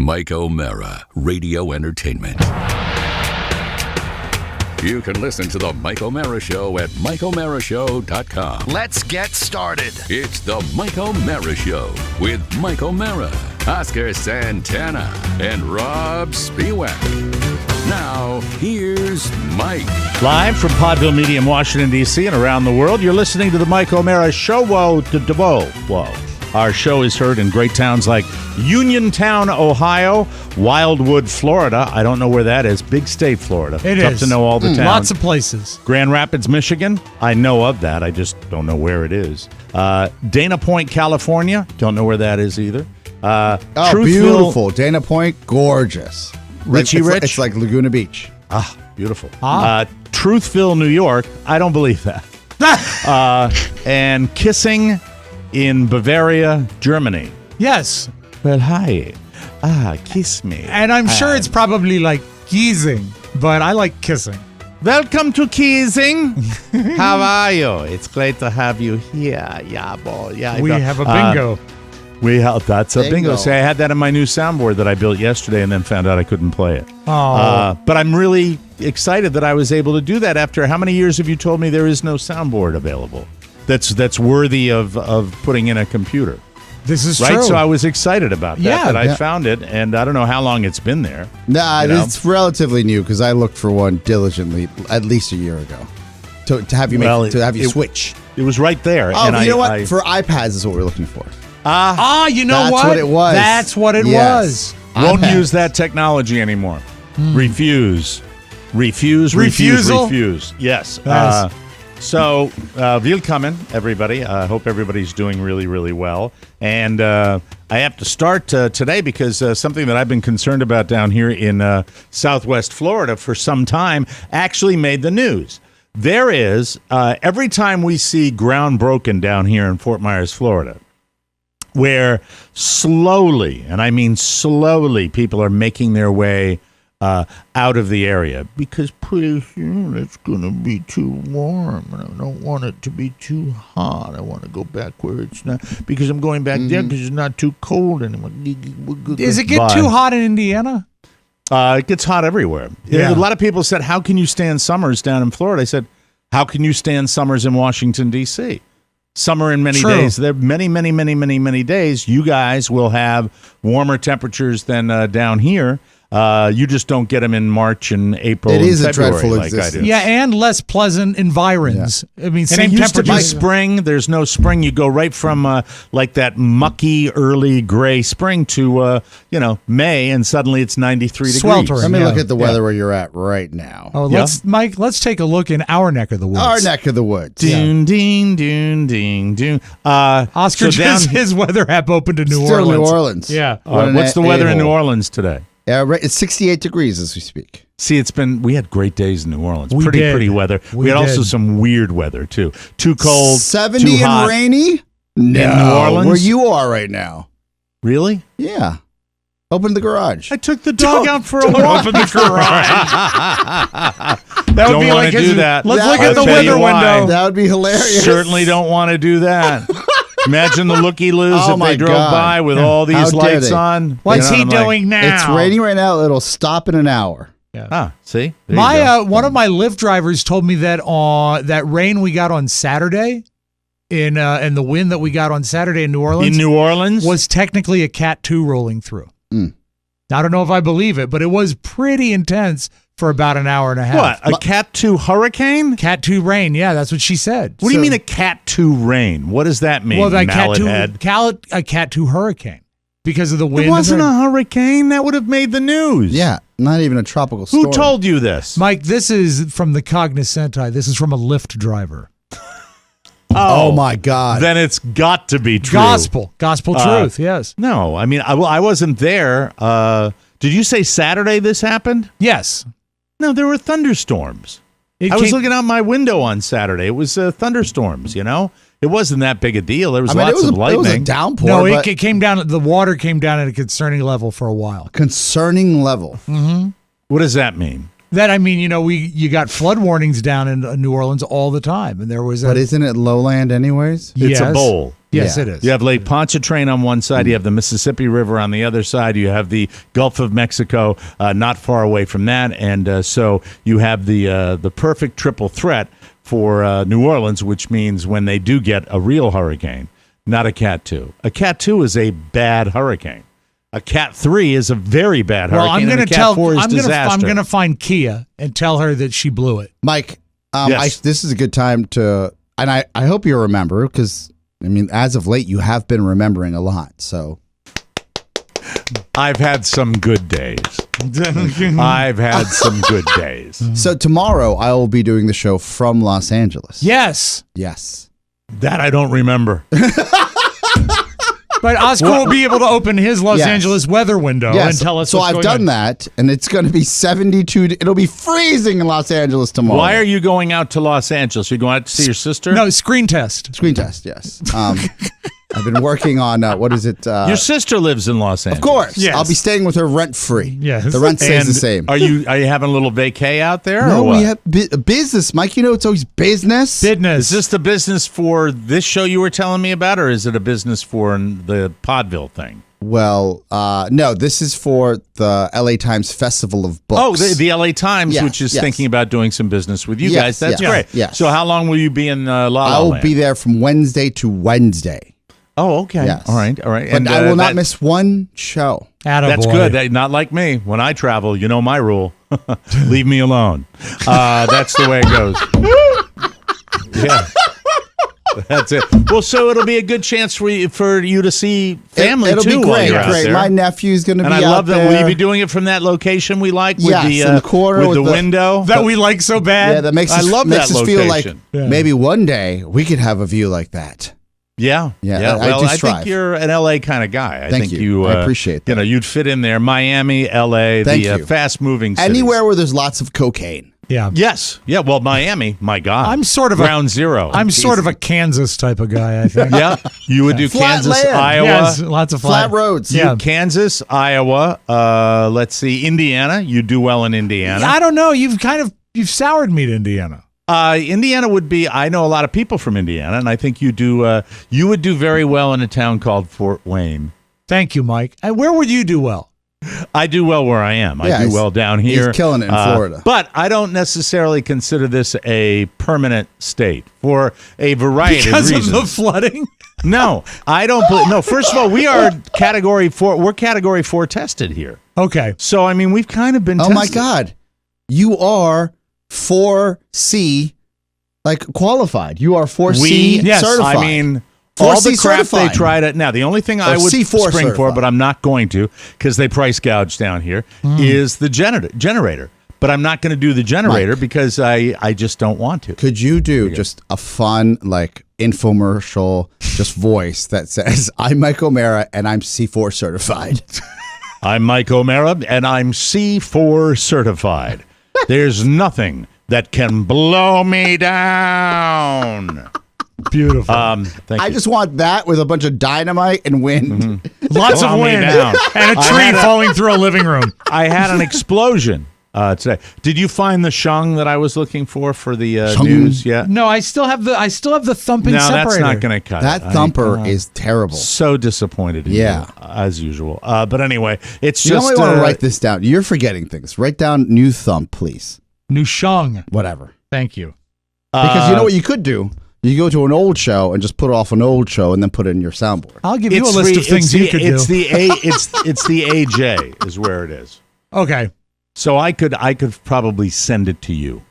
Mike O'Mara, Radio Entertainment. You can listen to The Mike O'Mara Show at MikeO'MaraShow.com. Let's get started. It's The Mike O'Mara Show with Mike O'Mara, Oscar Santana, and Robb Spiewak. Now, here's Mike. Live from Podville Media in Washington, D.C. and around the world, you're listening to The Mike O'Mara Show. Whoa. Our show is heard in great towns like Uniontown, Ohio, Wildwood, Florida. I don't know where that is. Big state, Florida. It Tough is. to know all the towns. Lots of places. Grand Rapids, Michigan. I know of that. I just don't know where it is. Dana Point, California. Don't know where that is either. Beautiful. Dana Point, gorgeous. Richie Rich? It's like Laguna Beach. Ah, beautiful. Truthville, New York. I don't believe that. And Kissing in Bavaria, Germany. Yes. Well, hi. Kiss me. And I'm sure it's probably like geezing, but I like kissing. Welcome to Kissing. How are you? It's great to have you here. Yeah, boy. Yeah, We have a bingo. That's a bingo. Bingo. See, I had that in my new soundboard that I built yesterday and then found out I couldn't play it. Oh. But I'm really excited that I was able to do that after how many years have you told me there is no soundboard available that's worthy of putting in a computer? This is Right? true. So I was excited about that, Yeah, that I yeah. found it, and I don't know how long it's been there. Nah, You know? it's relatively new because I looked for one diligently at least a year ago to have you Well, switch. It was right there. Oh, and you know what? I- For iPads is what we're looking for. you know That's what? what it was. That's what it Yes. was. Won't iPads. use that technology anymore. Refuse. Refusal? Yes. Yes. So, willkommen, everybody. I hope everybody's doing really, really well. And I have to start today because something that I've been concerned about down here in Southwest Florida for some time actually made the news. There is, every time we see ground broken down here in Fort Myers, Florida, where slowly, and I mean slowly, people are making their way out of the area because pretty soon it's going to be too warm and I don't want it to be too hot. I want to go back where it's not because I'm going back there because it's not too cold anymore. Does it get too hot in Indiana? It gets hot everywhere. Yeah. A lot of people said, how can you stand summers down in Florida? I said, how can you stand summers in Washington, D.C.? Summer in many True. days. There are many days. You guys will have warmer temperatures than down here. You just don't get them in March and April It and is a February dreadful like I existence. do. Yeah, and less pleasant environs. I mean, And same it used to be temperature. spring. There's no spring. You go right from like that mucky early gray spring to May, and suddenly it's 93 Sweltering. degrees. Let me Yeah. look at the weather where you're at right now. Oh, Yeah. let's take a look in our neck of the woods. Our neck of the woods. Ding, ding, ding, ding, ding. Oscar so down just his weather app open to New Still Orleans. New Orleans. Yeah. what's the weather in New a-hole. Orleans today? Yeah, right. It's 68 degrees as we speak. See, we had great days in New Orleans. We did. Pretty weather. We We had also did. some weird weather too. Too cold, 70 too and hot. rainy? No. In New Orleans? Where you are right now. Really? Yeah. Open the garage. I took the dog out for a walk. Open the garage. That would Don't be want like to his- do that. Let's look I'll at the tell you weather why. window. That would be hilarious. Certainly don't want to do that. Imagine the looky-loos Oh if my they drove God. by with all How these dare lights they? on. What's he I'm like, doing now? It's raining right now. It'll stop in an hour. See? There you go. One of my Lyft drivers told me that that rain we got on Saturday and the wind that we got on Saturday in New Orleans In New Orleans? was technically a Cat 2 rolling through. Mm. I don't know if I believe it, but it was pretty intense for about an hour and a half. What? A Cat 2 hurricane? Cat 2 rain, yeah, that's what she said. What do you mean a Cat 2 rain? What does that mean, Well, that mallet head? a Cat 2 hurricane because of the wind. It wasn't a hurricane. That would have made the news. Yeah. Not even a tropical storm. Who told you this? Mike, this is from the Cognoscenti. This is from a Lyft driver. Oh, my God. Then it's got to be true. Gospel truth, yes. No, I mean, I wasn't there. Did you say Saturday this happened? Yes. No, there were thunderstorms. I was looking out my window on Saturday. It was thunderstorms, you know? It wasn't that big a deal. There was lots of lightning. It was a downpour. No, but it came down. The water came down at a concerning level for a while. concerning level. What does that mean? That I mean, you got flood warnings down in New Orleans all the time, and there was. But isn't it lowland anyways? It's a Yes. bowl. Yes, it is. You have Lake Pontchartrain on one side. You have the Mississippi River on the other side. You have the Gulf of Mexico not far away from that. And so you have the perfect triple threat for New Orleans, which means when they do get a real hurricane, not a Cat 2. A Cat 2 is a bad hurricane. A Cat 3 is a very bad hurricane. Well, I'm going to tell. I'm going to find Kia and tell her that she blew it. Mike, Yes. this is a good time to, and I hope you remember, because, I mean, as of late, you have been remembering a lot, so. I've had some good days. I've had some good days. So tomorrow, I will be doing the show from Los Angeles. Yes. Yes. That I don't remember. But Oscar will be able to open his Los Yes. Angeles weather window and tell us So what's I've going done on. that, and it's going to be 72. It'll be freezing in Los Angeles tomorrow. Why are you going out to Los Angeles? You're going out to see your sister? No, screen test. Screen test, yes. I've been working on, what is it? Your sister lives in Los Angeles. Of course. Yes. I'll be staying with her rent-free. Yes. The rent stays And the same. Are you having a little vacay out there? No, or what? we have business. Mike, you know it's always business. Is this the business for this show you were telling me about, or is it a business for the Podville thing? Well, no, this is for the LA Times Festival of Books. Oh, the LA Times, Yes, which is yes. thinking about doing some business with you Yes, guys. That's yes, great. yes. So how long will you be in La La I will Land? be there from Wednesday to Wednesday. Oh, okay. Yes. All right. But I will not miss one show. That's good. Not like me. When I travel, you know my rule. Leave me alone. That's the way it goes. Yeah. That's it. Well, so it'll be a good chance for you to see family It'll too be while great. you're out there. My nephew's going to be And I out love that. there. Will you be doing it from that location we like with Yes, in the corner with the with the- window? That we like so bad. Yeah, that makes I us, love makes that us feel like location. maybe one day we could have a view like that. Yeah. Yeah, I Well, do I think strive. you're an LA kind of guy. I Thank think you. I appreciate that. You know, you'd fit in there. Miami, LA, Thank the you. fast-moving cities. Anywhere where there's lots of cocaine. Yeah. Yes. Yeah. Well, Miami. My God. I'm sort of ground zero. I'm sort of a Kansas type of guy, I think. Yeah. You would do Flat Kansas, land. Iowa. Yes, lots of Flat roads. Yeah. Kansas, Iowa. Let's see, Indiana. You do well in Indiana. I don't know. You've soured me to Indiana. Indiana would be. I know a lot of people from Indiana, and I think you do. You would do very well in a town called Fort Wayne. Thank you, Mike. And where would you do well? I do well where I am. Yeah, I do well down here. He's killing it in Florida. But I don't necessarily consider this a permanent state for a variety Because of of reasons. the flooding? No, I don't. No, first of all, we are Category 4. We're Category 4 tested here. Okay. So I mean, we've kind of been. Oh tested. my God. You are 4C qualified. You are 4C Yes, certified. I mean, 4C all the crap certified. they tried it. Now, the only thing I Or would C4 spring for, certified. but I'm not going to because they price gouge down here, is the generator. But I'm not going to do the generator Mike. because I just don't want to. Could you do just a fun infomercial just voice that says, I'm Mike O'Mara and I'm C4 certified? I'm Mike O'Mara, and I'm C4 certified. There's nothing that can blow me down. Beautiful. Thank I you. just want that with a bunch of dynamite and wind. Lots of Blow me wind down. and a I tree had a- falling through a living room. I had an explosion today. Did you find the shung that I was looking for the Shung? news? Yeah. No, I still have the thumping No, separator. that's not going to cut That it. thumper is terrible. So disappointed in Yeah. you, as usual. But anyway, it's You just might want to write this down. You're forgetting things. Write down new thump, please. New shung. Whatever. Thank you. Because you know what you could do? You go to an old show and just put off an old show and then put it in your soundboard. I'll give you a list of things you could do. It's the AJ is where it is. Okay. So I could probably send it to you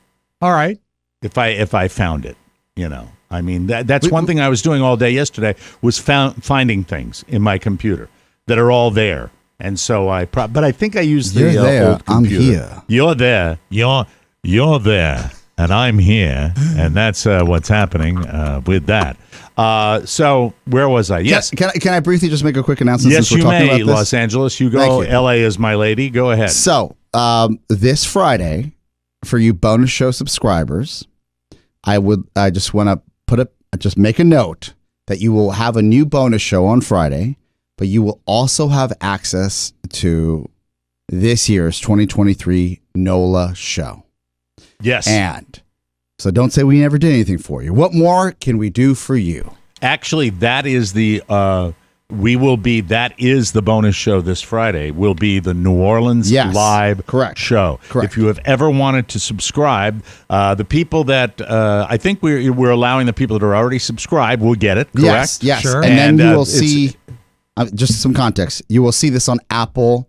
All right. if I found it. You know, I mean that's one thing I was doing all day yesterday was finding things in my computer that are all there, and so but I think I used the You're there, old I'm computer. here. You're there. You're there, and I'm here, and that's what's happening with that. So where was I? Yes. Can I briefly just make a quick announcement? Yes, since we're you talking may, about this? Los Angeles. You go. Thank you. LA is my lady. Go ahead. So, this Friday, for you bonus show subscribers, I just want to just make a note that you will have a new bonus show on Friday, but you will also have access to this year's 2023 NOLA show. Yes. And so don't say we never did anything for you. What more can we do for you? Actually, that is the that is the bonus show this Friday. Will be the New Orleans live show. Correct. If you have ever wanted to subscribe, the people that I think we're allowing the people that are already subscribed will get it. Correct. Yes. Sure. And then you will see just some context. You will see this on Apple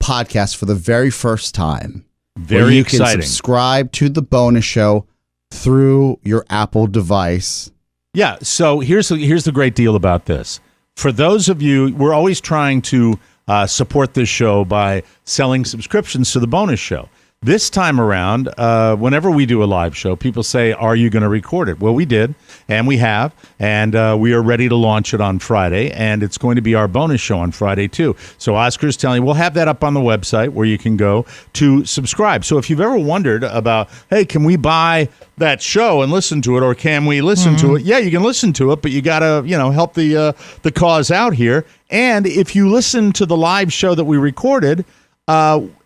Podcast for the very first time. Very you exciting. can subscribe to the bonus show through your Apple device. Yeah. So here's the great deal about this. For those of you, we're always trying to support this show by selling subscriptions to the bonus show. This time around, whenever we do a live show, people say, are you going to record it? Well, we did, and we have, and we are ready to launch it on Friday, and it's going to be our bonus show on Friday, too. So Oscar's telling you, we'll have that up on the website where you can go to subscribe. So if you've ever wondered about, hey, can we buy that show and listen to it, or can we listen to it? Yeah, you can listen to it, but you got to, help the cause out here. And if you listen to the live show that we recorded,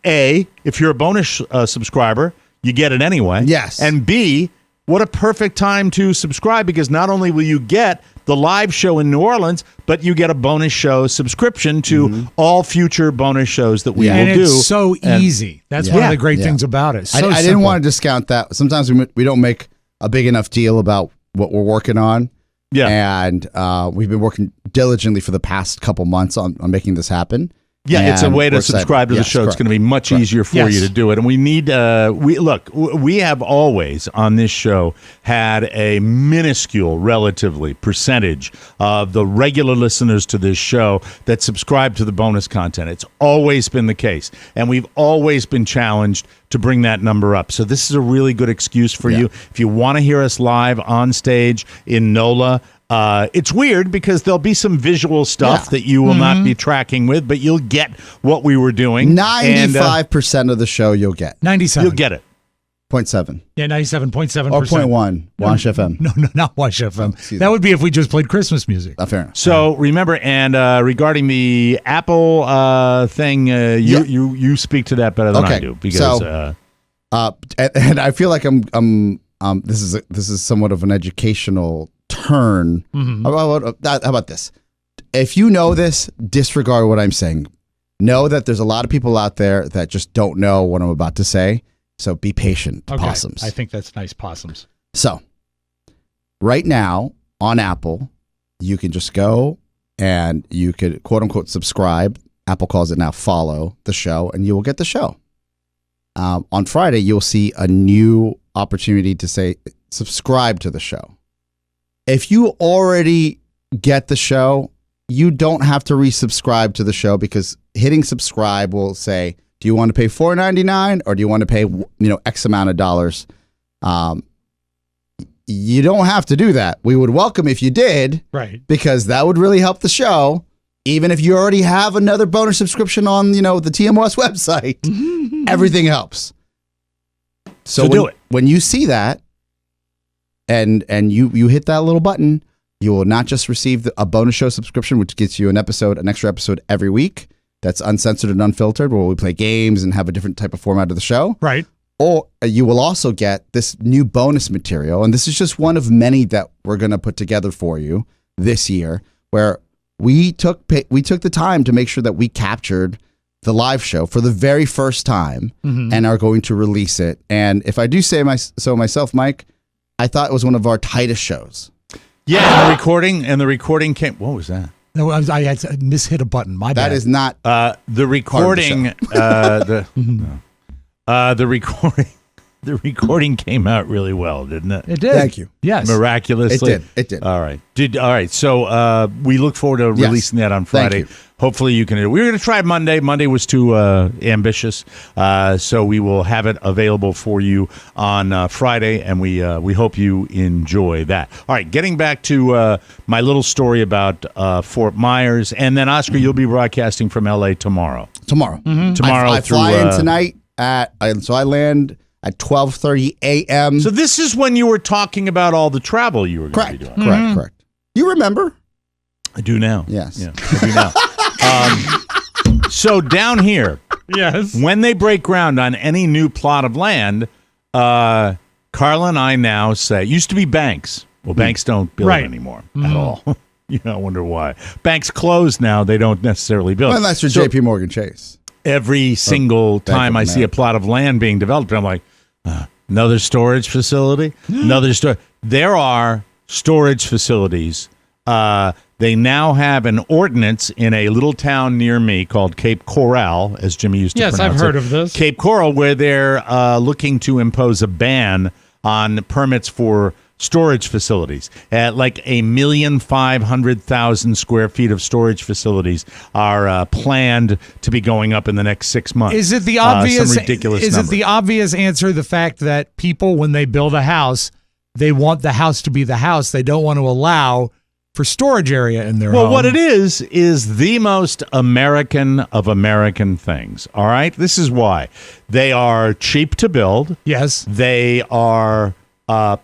if you're a bonus subscriber, you get it anyway. Yes. And B, what a perfect time to subscribe, because not only will you get the live show in New Orleans, but you get a bonus show subscription to all future bonus shows that we will and do. It's so easy. That's one of the great things about it. I didn't want to discount that. Sometimes we don't make a big enough deal about what we're working on. Yeah. And we've been working diligently for the past couple months on making this happen. Yeah, it's a way to subscribe to the show. It's going to be much easier for you to do it. And we need, we have always on this show had a minuscule, relatively, percentage of the regular listeners to this show that subscribe to the bonus content. It's always been the case. And we've always been challenged to bring that number up. So this is a really good excuse for you. If you want to hear us live on stage in NOLA, it's weird because there'll be some visual stuff that you will not be tracking with, but you'll get what we were doing. 95% of the show you'll get. 97. You'll get it. 0.7. Yeah, 97.7%. Or 0.1. Wash FM. No, not Wash FM. That would be if we just played Christmas music. Fair enough. So remember, and regarding the Apple thing, you speak to that better than I do, because and I feel like I'm this is somewhat of an educational turn. How about this? If you know this, disregard what I'm saying. Know that there's a lot of people out there that just don't know what I'm about to say. So be patient, possums. I think that's nice, possums. So right now on Apple, you can just go and you could quote unquote subscribe. Apple calls it now follow the show, and you will get the show. On Friday, you'll see a new opportunity to say subscribe to the show. If you already get the show, you don't have to resubscribe to the show, because hitting subscribe will say, do you want to pay $4.99 or do you want to pay X amount of dollars? You don't have to do that. We would welcome if you did, right? Because that would really help the show. Even if you already have another bonus subscription on the TMOS website, everything helps. So do it. When you see that, and you hit that little button, you will not just receive a bonus show subscription, which gets you an extra episode every week that's uncensored and unfiltered, where we play games and have a different type of format of the show. Right. Or you will also get this new bonus material, and this is just one of many that we're going to put together for you this year, where we took the time to make sure that we captured the live show for the very first time and are going to release it. And if I do say so myself, Mike, I thought it was one of our tightest shows. Yeah, and the recording came. What was that? No, I had mishit a button. My bad. That is not the recording. The recording came out really well, didn't it? It did. Thank you. Yes. Miraculously. It did. All right. All right. So we look forward to releasing that on Friday. Thank you. Hopefully you can. We were going to try Monday. Monday was too ambitious. So we will have it available for you on Friday, and we hope you enjoy that. All right. Getting back to my little story about Fort Myers, and then Oscar, you'll be broadcasting from LA tomorrow. Tomorrow. Tomorrow. I fly in tonight so I land at 12:30 a.m. So this is when you were talking about all the travel you were going to be doing. Correct. You remember? I do now. Yes. Yeah, I do now. So down here, Yes. when they break ground on any new plot of land, Carla and I now say, it used to be banks. Well, banks don't build Right. anymore at all. I wonder why. Banks close now. They don't necessarily build. Well, that's for JP Morgan Chase. Every single time I see a plot of land being developed, I'm like, another storage facility? There are storage facilities. They now have an ordinance in a little town near me called Cape Coral, as Jimmy used to pronounce it. Yes, I've heard of this. Cape Coral, where they're looking to impose a ban on permits for storage facilities. At like 1,500,000 square feet of storage facilities are planned to be going up in the next 6 months. Is it the obvious? Some ridiculous is number. it the obvious answer? The fact that people, when they build a house, they want the house to be the house. They don't want to allow for storage area in their home. Well, what it is the most American of American things. All right, this is why they are cheap to build. Yes, They are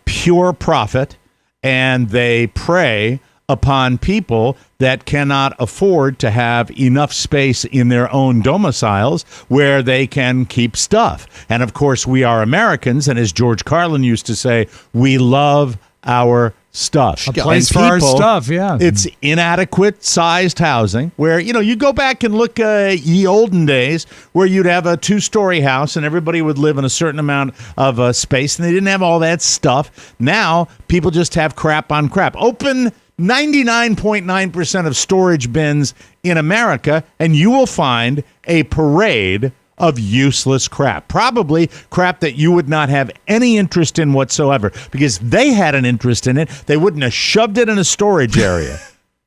pure profit, and they prey upon people that cannot afford to have enough space in their own domiciles where they can keep stuff. And of course, we are Americans, and as George Carlin used to say, we love our stuff. a place And for our people, stuff. Yeah, It's inadequate sized housing where, you go back and look ye olden days where you'd have a 2-story house and everybody would live in a certain amount of space and they didn't have all that stuff. Now people just have crap on crap. Open 99.9% of storage bins in America and you will find a parade of useless crap. Probably crap that you would not have any interest in whatsoever because they had an interest in it. They wouldn't have shoved it in a storage area.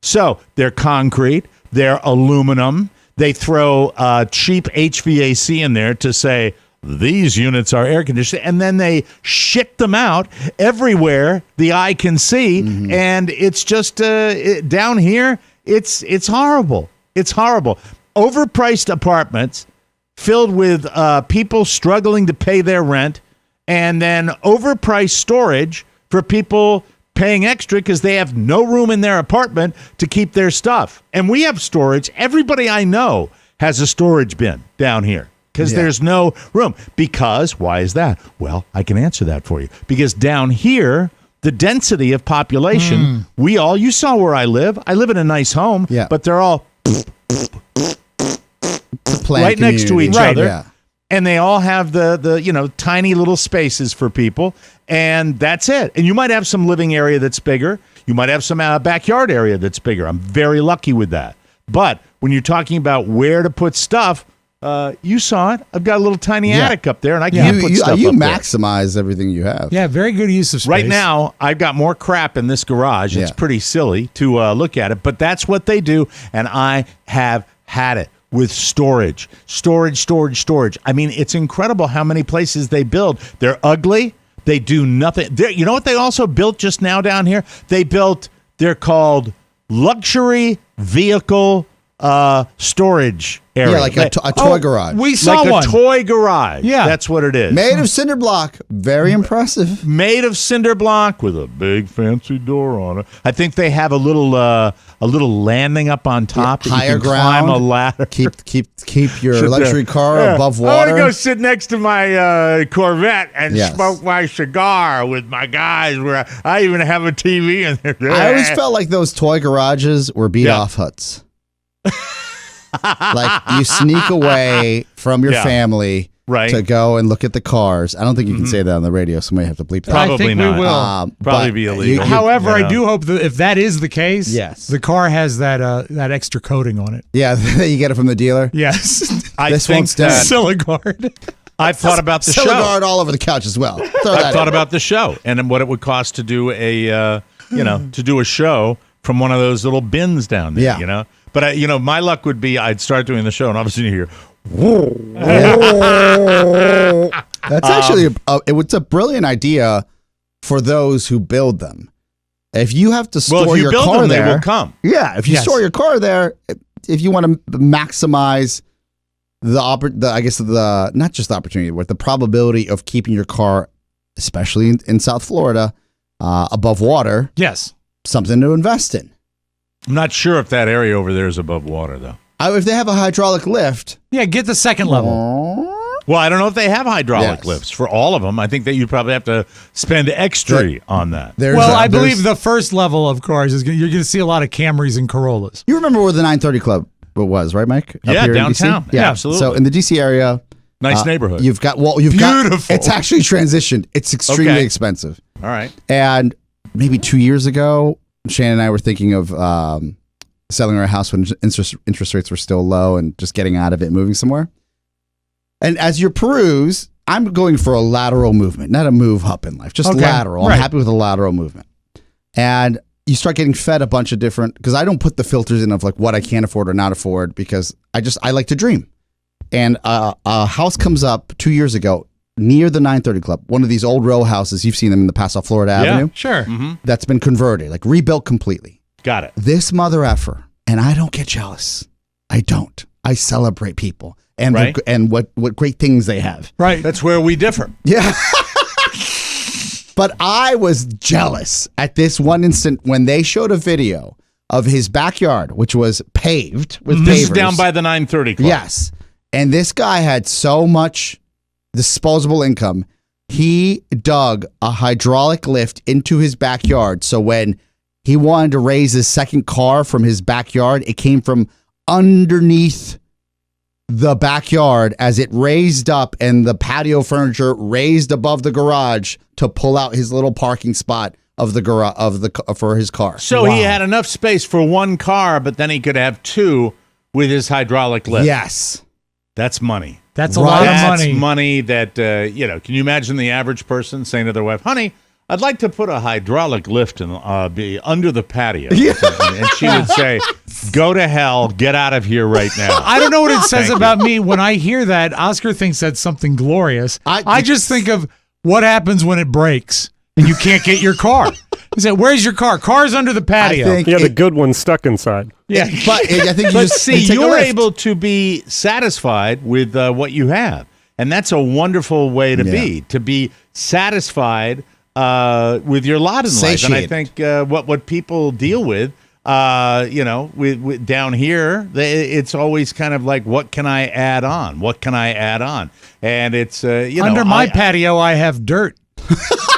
So they're concrete, they're aluminum. They throw cheap HVAC in there to say, these units are air conditioned, and then they shit them out everywhere the eye can see. And it's just down here, it's horrible. It's horrible. Overpriced apartments filled with people struggling to pay their rent, and then overpriced storage for people paying extra because they have no room in their apartment to keep their stuff. And we have storage. Everybody I know has a storage bin down here because there's no room. Because, why is that? Well, I can answer that for you. Because down here, the density of population, you saw where I live. I live in a nice home, but they're all right next to each other. Yeah. And they all have the tiny little spaces for people, and that's it. And you might have some living area that's bigger. You might have some backyard area that's bigger. I'm very lucky with that. But when you're talking about where to put stuff, you saw it. I've got a little tiny attic up there, and I can't put stuff you up there. maximize everything you have. yeah, very good use of space. Right now, I've got more crap in this garage. It's pretty silly to look at it, but that's what they do, and I have had it with storage. I mean, it's incredible how many places they build. They're ugly. They do nothing. You know what they also built just now down here? They're called luxury vehicle storage area. Yeah, like a toy garage. We saw like one. a toy garage. Yeah. That's what it is. Made of cinder block. Very impressive. Made of cinder block with a big fancy door on it. I think they have a little landing up on top. That higher you can ground. Climb a ladder. Keep your luxury car above I water. want to go sit next to my Corvette and Yes. smoke my cigar with my guys. Where I even have a TV in there. I always felt like those toy garages were beat-off huts. Like you sneak away from your family to go and look at the cars. I don't think you can say that on the radio. Somebody have to bleep that. Probably I think not. we will. Probably be illegal. However, I do hope that if that is the case, Yes. the car has that extra coating on it. Yeah, you get it from the dealer. Yes, This think one's dead. Siligard. I've thought about the show. Siligard all over the couch as well. I've thought about the show and what it would cost to do a show from one of those little bins down there. Yeah. But my luck would be I'd start doing the show and obviously you hear. That's actually it's a brilliant idea for those who build them. If you have to store Well, if you your build car them, there, they will come. Yeah, if you store your car there, if you want to maximize not just the opportunity, but the probability of keeping your car, especially in South Florida, above water. Yes, something to invest in. I'm not sure if that area over there is above water though. If they have a hydraulic lift, yeah, get the second level. Well, I don't know if they have hydraulic Yes. lifts for all of them. I think that you probably have to spend extra on that. I believe the first level of cars you're going to see a lot of Camrys and Corollas. You remember where the 930 Club was, right, Mike? Up Yeah, here in downtown. DC? Yeah, absolutely. So in the DC area, Nice neighborhood. you've got Beautiful. It's actually transitioned. It's extremely Okay. expensive. All right. And maybe 2 years ago, Shannon and I were thinking of selling our house when interest rates were still low and just getting out of it and moving somewhere. And as you peruse, I'm going for a lateral movement, not a move up in life, just lateral. I'm happy with a lateral movement. And you start getting fed a bunch of different, because I don't put the filters in of like what I can afford or not afford, because I like to dream. And a house comes up 2 years ago near the 930 Club, one of these old row houses. You've seen them in the past off Florida Avenue. Sure. That's been converted, like rebuilt completely. Got it. This mother effer, and I don't get jealous. I don't. I celebrate people and Right. and what great things they have. Right. That's where we differ. Yeah. But I was jealous at this one instant when they showed a video of his backyard, which was paved with This is pavers. down by the 930 Club. Yes. And this guy had so much disposable income, he dug a hydraulic lift into his backyard. So when he wanted to raise his second car from his backyard, it came from underneath the backyard as it raised up, and the patio furniture raised above the garage to pull out his little parking spot of the garage for his car. So he had enough space for one car, but then he could have two with his hydraulic lift. Yes. That's money. That's a lot of That's money. money that, can you imagine the average person saying to their wife, honey, I'd like to put a hydraulic lift and be under the patio. And she would say, go to hell, get out of here right now. I don't know what it says about me. When I hear that, Oscar thinks that's something glorious. I just think of what happens when it breaks and you can't get your car. He said, where's your car? Car's under the patio. I think Yeah, the good one's stuck inside. Yeah. But I think you But just see, you take a you're lift. able to be satisfied with what you have. And that's a wonderful way to be satisfied with your lot in life. And I Satiated. think what people deal with, with down here, it's always kind of like, what can I add on? What can I add on? And it's, Under my patio, I have dirt.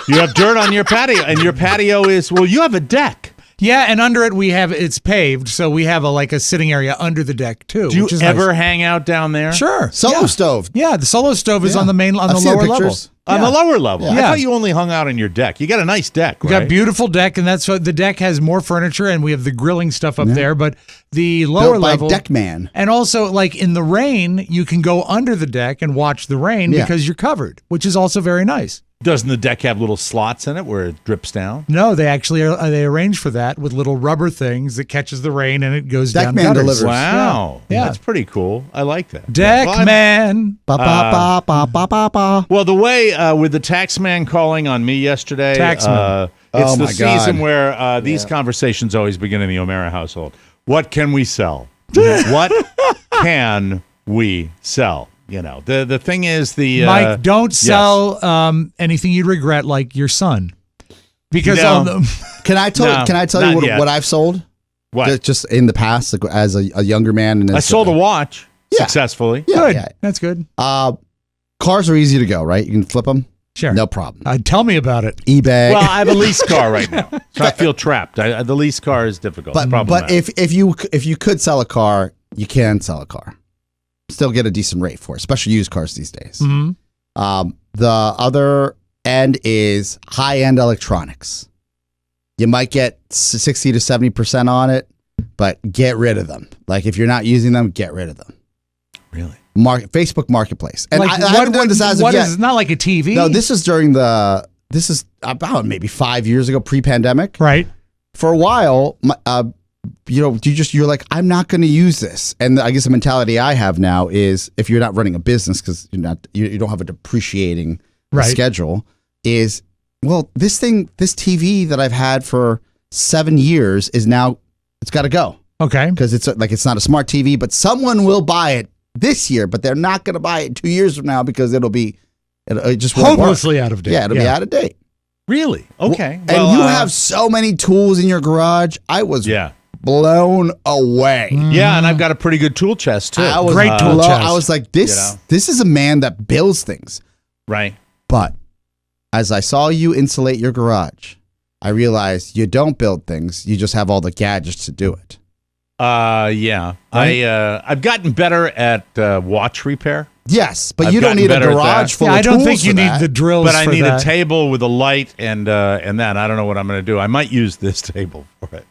you have dirt on your patio, and your patio is, you have a deck. Yeah, and under it it's paved, so we have a sitting area under the deck too. Do you which is ever nice. hang out down there? Sure. Solo stove. Yeah, the solo stove is Yeah. on the I've seen lower level. pictures. On the lower level. I Yeah. thought you only hung out on your deck. You got a nice deck, We right? got a beautiful deck, and that's what the deck has more furniture, and we have the grilling stuff up there. But the lower Built by level, Deck Man. and also in the rain, you can go under the deck and watch the rain Yeah. because you're covered, which is also very nice. Doesn't the deck have little slots in it where it drips down? No, they actually they arrange for that with little rubber things that catches the rain and it goes Deck down. Man gutters. delivers. Wow. Yeah. That's pretty cool. I like that. Deck Well, I'm- man. Ba ba ba ba ba ba ba. Well, the way with the tax man calling on me yesterday, Taxman. it's Oh, the my God. season where these conversations always begin in the O'Mara household. What can we sell? What can we sell? The thing is Mike, don't yes. sell anything you'd regret, like your son, because No. Can I tell not you yet. what I've sold? What? Just in the past, as a younger man. And I sold a watch successfully. Yeah, good. yeah. That's good. Cars are easy to go, right? You can flip them. Sure. No problem. Tell me about it. eBay. Well, I have a lease car right now, so I feel trapped. The lease car is difficult. but It's problematic. if you could sell a car, you can sell a car. Still get a decent rate for it, especially used cars these days. Mm-hmm. The other end is high-end electronics. You might get 60 to 70% on it, but get rid of them. Like if you're not using them, get rid of them. really, Facebook Marketplace. And I haven't done this as of what yet. is it? Not like a TV. No, this is about maybe 5 years ago, pre-pandemic. right. For a while, you're like, I'm not going to use this. And I guess the mentality I have now is, if you're not running a business because you don't have a depreciating Right. schedule, is, well, this TV that I've had for 7 years is now, it's got to go, Okay. because it's not a smart TV, but someone will buy it this year, but they're not going to buy it 2 years from now because it just won't work. Hopelessly out of date. Yeah, it'll be out of date. really, okay. And you have so many tools in your garage. I was blown away. Yeah, and I've got a pretty good tool chest too. I was Great tool chest. I was like, this is a man that builds things. Right. But as I saw you insulate your garage, I realized you don't build things. You just have all the gadgets to do it. Yeah. Right? I've gotten better at watch repair. Yes, but I've you don't gotten need a better at garage that. full Yeah, of I don't tools think you for need that. the drills But I for need that. a table with a light and that. I don't know what I'm going to do. I might use this table for it.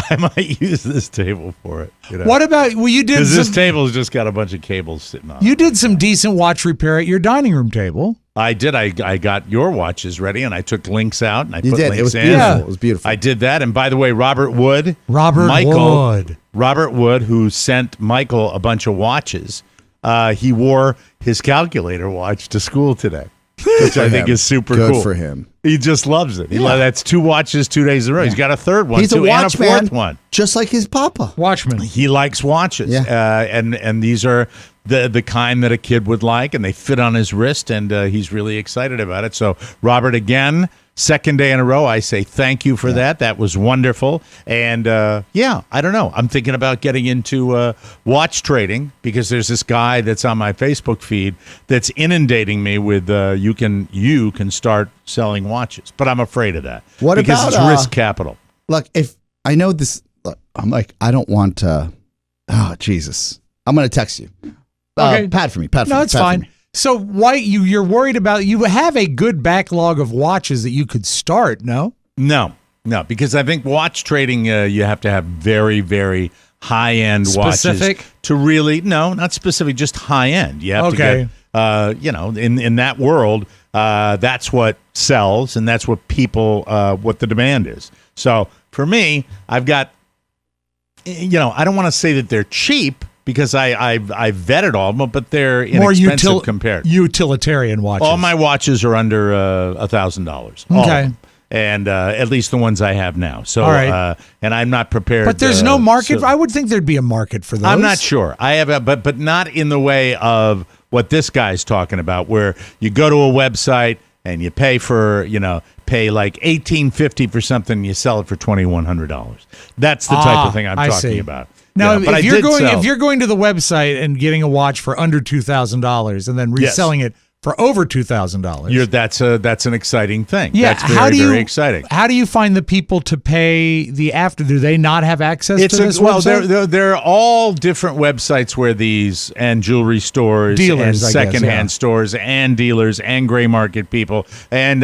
I might use this table for it. You know? What about, well, you did Because this some, table's just got a bunch of cables sitting on it. you did some decent watch repair at your dining room table. I did. I got your watches ready, and I took links out, and I You put did. links It was in. beautiful. Yeah. It was beautiful. I did that. And by the way, Robert Wood, Wood. Robert Wood, who sent Michael a bunch of watches, he wore his calculator watch to school today, which I think is super Good cool. for him. He just loves it. That's 2 watches 2 days in a row. He's got a third one, He's too, a and a watchman, fourth one. just like his papa. Watchman. He likes watches, Yeah. and these are the kind that a kid would like, and they fit on his wrist, and he's really excited about it. So, Robert, again, second day in a row, I say thank you for that. That was wonderful. And, I don't know. I'm thinking about getting into watch trading because there's this guy that's on my Facebook feed that's inundating me with you can start selling watches. But I'm afraid of that because about, it's risk capital. Look, if I know this, look, I'm like, I don't want to. Oh, Jesus. I'm going to text you. Okay. Pad for me. No, it's fine. So why you're worried about, you have a good backlog of watches that you could start, no? No, because I think watch trading, you have to have very, very high-end Specific? watches to really, no, not specific, just high-end. You have to get, in that world, that's what sells, and that's what people, what the demand is. So for me, I've got, I don't want to say that they're cheap, because I vetted all of them, but they're inexpensive compared. Utilitarian watches. All my watches are under $1,000. Okay. And at least the ones I have now. So, all right. And I'm not prepared. But there's no market. I would think there'd be a market for those. I'm not sure. I have, but not in the way of what this guy's talking about, where you go to a website and you pay for, pay like $1,850 for something, and you sell it for $2,100. That's the type of thing I'm talking about. Now, but if you're going to the website and getting a watch for under $2,000 and then reselling it for over $2,000, that's an exciting thing. Yeah, that's very exciting. How do you find the people to pay the after? Do they not have access to this website? They're all different websites where these and jewelry stores, dealers, and secondhand stores, and dealers, and gray market people, and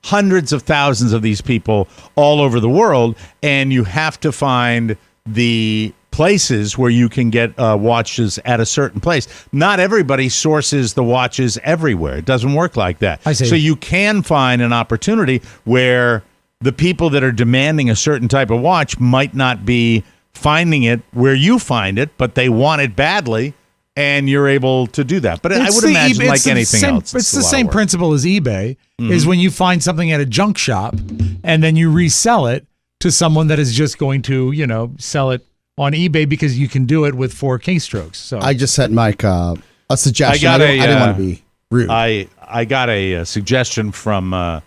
hundreds of thousands of these people all over the world, and you have to find the places where you can get watches at a certain place. Not everybody sources the watches everywhere. It doesn't work like that. I see. So you can find an opportunity where the people that are demanding a certain type of watch might not be finding it where you find it, but they want it badly, and you're able to do that. But I would imagine like anything else. It's the same principle as eBay, is when you find something at a junk shop and then you resell it to someone that is just going to, sell it on eBay because you can do it with 4 keystrokes. So I just sent Mike a suggestion. I didn't want to be rude. I got a suggestion from an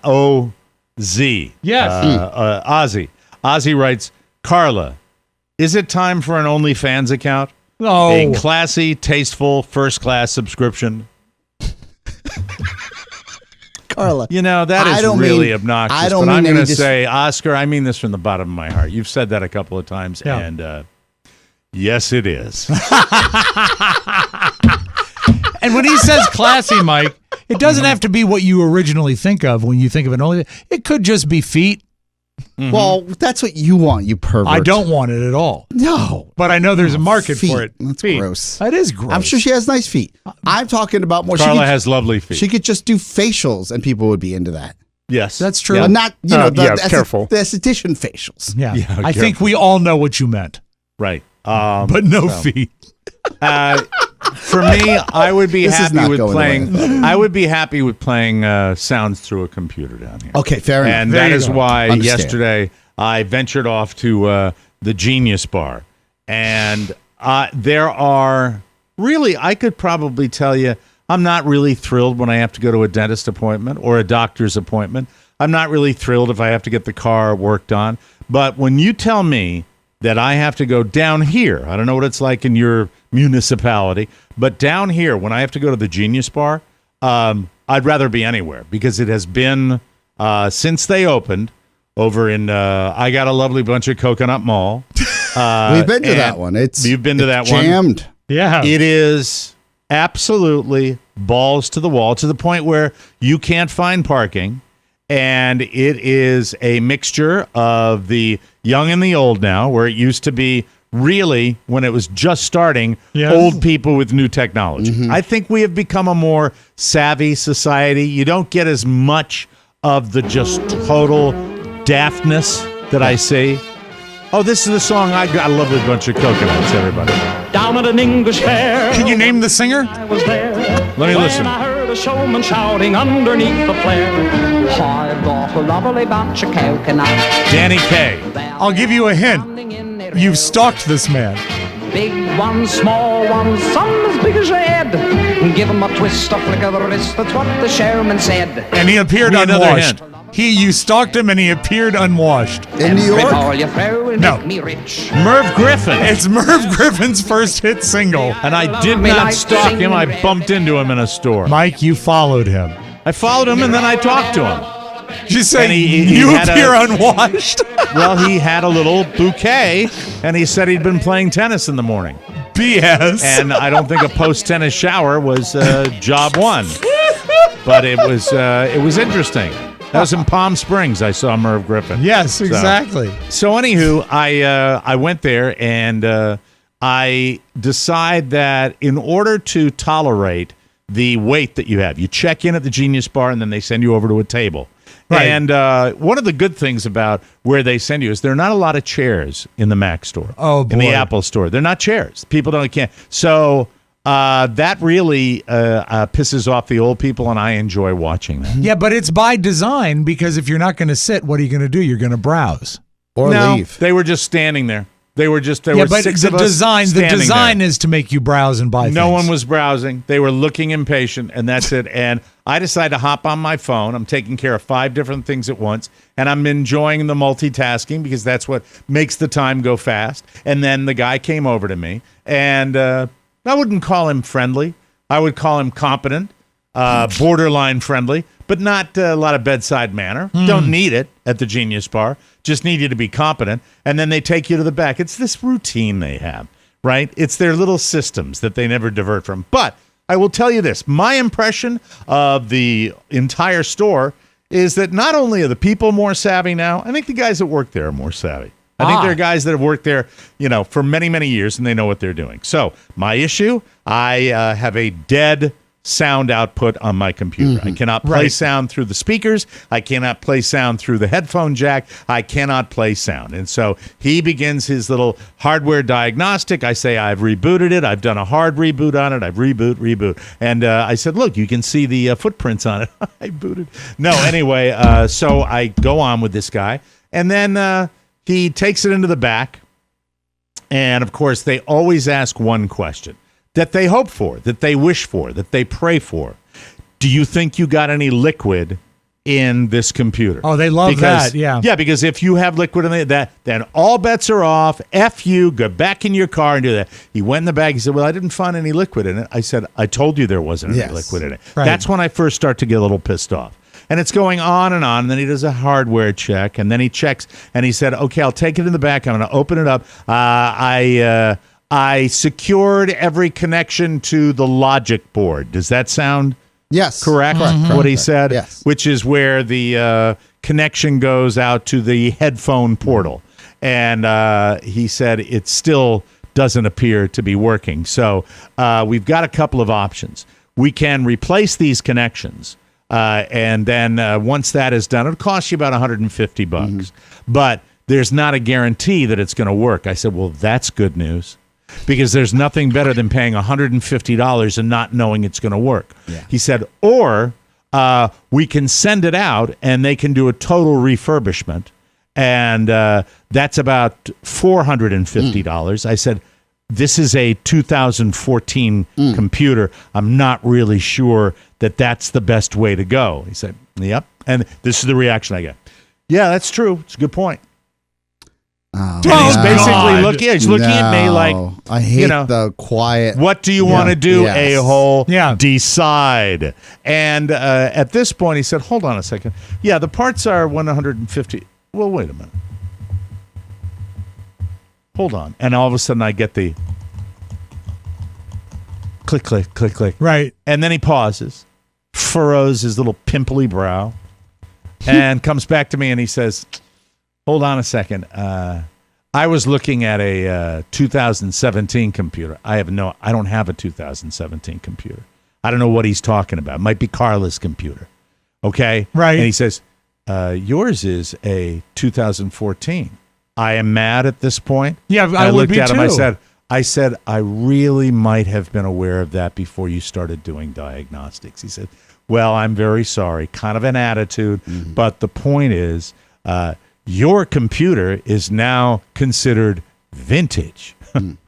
OZ. Yes. Ozzy. Ozzy writes, Carla, is it time for an OnlyFans account? Oh. A classy, tasteful, first-class subscription. Carla. That is really obnoxious. I don't but I'm mean going to say, Oscar, I mean this from the bottom of my heart. You've said that a couple of times, and yes, it is. And when he says classy, Mike, it doesn't have to be what you originally think of when you think of an only. It could just be feet. Mm-hmm. Well, that's what you want, you pervert. I don't want it at all. No. But I know there's a market feet. for it. That's feet. gross. That is gross. I'm sure she has nice feet. I'm talking about more. Carla has lovely feet. She could just do facials and people would be into that. Yes. That's true. Yeah. Not, careful. The esthetician facials. Yeah. I think we all know what you meant. Right. But no feet. For me, I would be happy with playing. I would be happy with playing sounds through a computer down here. Okay, fair enough. And There that you is go. why Understand. yesterday I ventured off to the Genius Bar, and there are really, I could probably tell you, I'm not really thrilled when I have to go to a dentist appointment or a doctor's appointment. I'm not really thrilled if I have to get the car worked on. But when you tell me that I have to go down here, I don't know what it's like in your municipality, but down here, when I have to go to the Genius Bar, I'd rather be anywhere because it has been, since they opened over in, I got a lovely bunch of Coconut Mall. We've been to that one. You've been to that one? Jammed. Yeah. It is absolutely balls to the wall to the point where you can't find parking. And it is a mixture of the young and the old now, where it used to be really, when it was just starting, old people with new technology. I think we have become a more savvy society. You don't get as much of the just total daftness that I see. Oh, this is the song I love a bunch of coconuts, everybody. Down at an English fair. Can you name the singer? I was there. Let me listen. I heard a showman shouting underneath the flare. I've got a lovely bunch of coconuts. Danny Kaye. I'll give you a hint. You've stalked this man. Big ones, small ones, some as big as your head. Give him a twist, a flick of the wrist, that's what the showman said. And he appeared Give me another unwashed. hint. You stalked him and he appeared unwashed. In New York? All you throw and No. make me rich. Merv Griffin. It's Merv Griffin's first hit single. And I did not stalk him. I bumped into him in a store. Mike, you followed him. I followed him and then I talked to him. You said And he you had appear unwashed. Well, he had a little bouquet, and he said he'd been playing tennis in the morning. BS. And I don't think a post-tennis shower was job one. But it was interesting. That was in Palm Springs. I saw Merv Griffin. Yes, exactly. So anywho, I went there, and I decide that in order to tolerate the wait that you have, you check in at the Genius Bar, and then they send you over to a table. Right. And one of the good things about where they send you is there are not a lot of chairs in the Mac store. Oh, boy. In the Apple store. They're not chairs. People can't. So that really pisses off the old people, and I enjoy watching that. Yeah, but it's by design because if you're not going to sit, what are you going to do? You're going to browse. Or No, leave. they were just standing there. There were but six the of us design standing there. is to make you browse and buy things. No one was browsing. They were looking impatient, and that's it. And I decided to hop on my phone. I'm taking care of 5 different things at once, and I'm enjoying the multitasking because that's what makes the time go fast. And then the guy came over to me, and I wouldn't call him friendly. I would call him competent, borderline friendly, but not a lot of bedside manner. Don't need it at the Genius Bar. Just need you to be competent. And then they take you to the back. It's this routine they have, right? It's their little systems that they never divert from. But I will tell you this. My impression of the entire store is that not only are the people more savvy now, I think the guys that work there are more savvy. I think there are guys that have worked there, for many, many years, and they know what they're doing. So my issue, I have a dead sound output on my computer. I cannot play sound through the speakers. I cannot play sound through the headphone jack. I cannot play sound. And so he begins his little hardware diagnostic. I say, I've rebooted it. I've done a hard reboot on it. I've reboot. And I said, look, you can see the footprints on it. I booted. No, anyway, so I go on with this guy. And then he takes it into the back. And, of course, they always ask one question that they hope for, that they wish for, that they pray for. Do you think you got any liquid in this computer? Oh, they love that, yeah. Yeah, because if you have liquid in that, then all bets are off. F you, go back in your car and do that. He went in the bag. He said, well, I didn't find any liquid in it. I said, I told you there wasn't any liquid in it. Right. That's when I first start to get a little pissed off. And it's going on, and then he does a hardware check, and then he checks, and he said, okay, I'll take it in the back. I'm going to open it up. I secured every connection to the logic board. Does that sound correct? What he said? Yes. Which is where the connection goes out to the headphone portal. And he said it still doesn't appear to be working. So we've got a couple of options. We can replace these connections. And then once that is done, it'll cost you about $150. But there's not a guarantee that it's going to work. I said, well, that's good news. Because there's nothing better than paying $150 and not knowing it's going to work. Yeah. He said, or we can send it out and they can do a total refurbishment. And that's about $450. I said, this is a 2014 computer. I'm not really sure that that's the best way to go. He said, yep. And this is the reaction I get. Yeah, that's true. It's a good point. And he's basically looking at me like, I hate the quiet. What do you want to do, a-hole? Yeah. Decide. And at this point, he said, hold on a second. Yeah, the parts are 150. Well, wait a minute. Hold on. And all of a sudden, I get the click, click, click, click. Right. And then he pauses, furrows his little pimply brow, and comes back to me and he says, hold on a second. I was looking at a 2017 computer. I don't have a 2017 computer. I don't know what he's talking about. It might be Carla's computer. Okay? Right. And he says, yours is a 2014. I am mad at this point. Yeah, I would looked be at him. too. I said, I really might have been aware of that before you started doing diagnostics. He said, well, I'm very sorry. Kind of an attitude. But the point is, your computer is now considered vintage.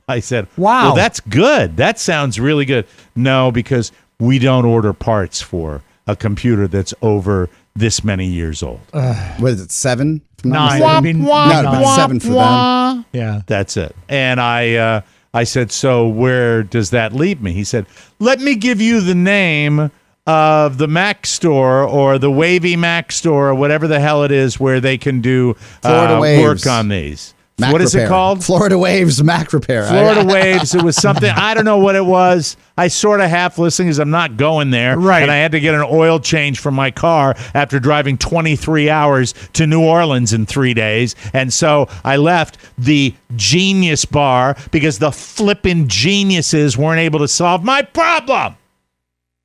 I said, wow. Well, that's good. That sounds really good. No, because we don't order parts for a computer that's over this many years old. What is it, 7? 9. No, I mean, but 7 for them. Yeah. That's it. And I said, so where does that leave me? He said, let me give you the name of the Mac store or the Wavy Mac store or whatever the hell it is where they can do work on these. Mac what is repair. it called? Florida Waves Mac Repair. Florida Waves. It was something. I don't know what it was. I sort of half listened because I'm not going there. Right. And I had to get an oil change for my car after driving 23 hours to New Orleans in 3 days. And so I left the Genius Bar because the flippin' geniuses weren't able to solve my problem.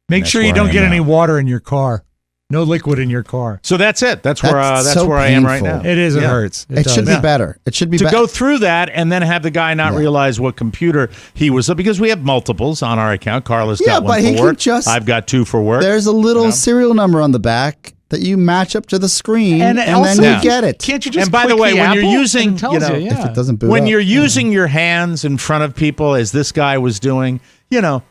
Make sure you where I don't am get now. any water in your car. No liquid in your car. So that's it. That's where so I am right now. painful. It is. It Yeah. hurts. It should does. be better. It should be To better. go through that and then have the guy not realize what computer he was, because we have multiples on our account. Carla's got one but he for can work. just- I've got 2 for work. There's a little serial number on the back that you match up to the screen, and also, then you get it. Can't you just? And by the click way, when you're apple using, and it tells you know, yeah. If it doesn't boot when up. you're using your hands in front of people, as this guy was doing,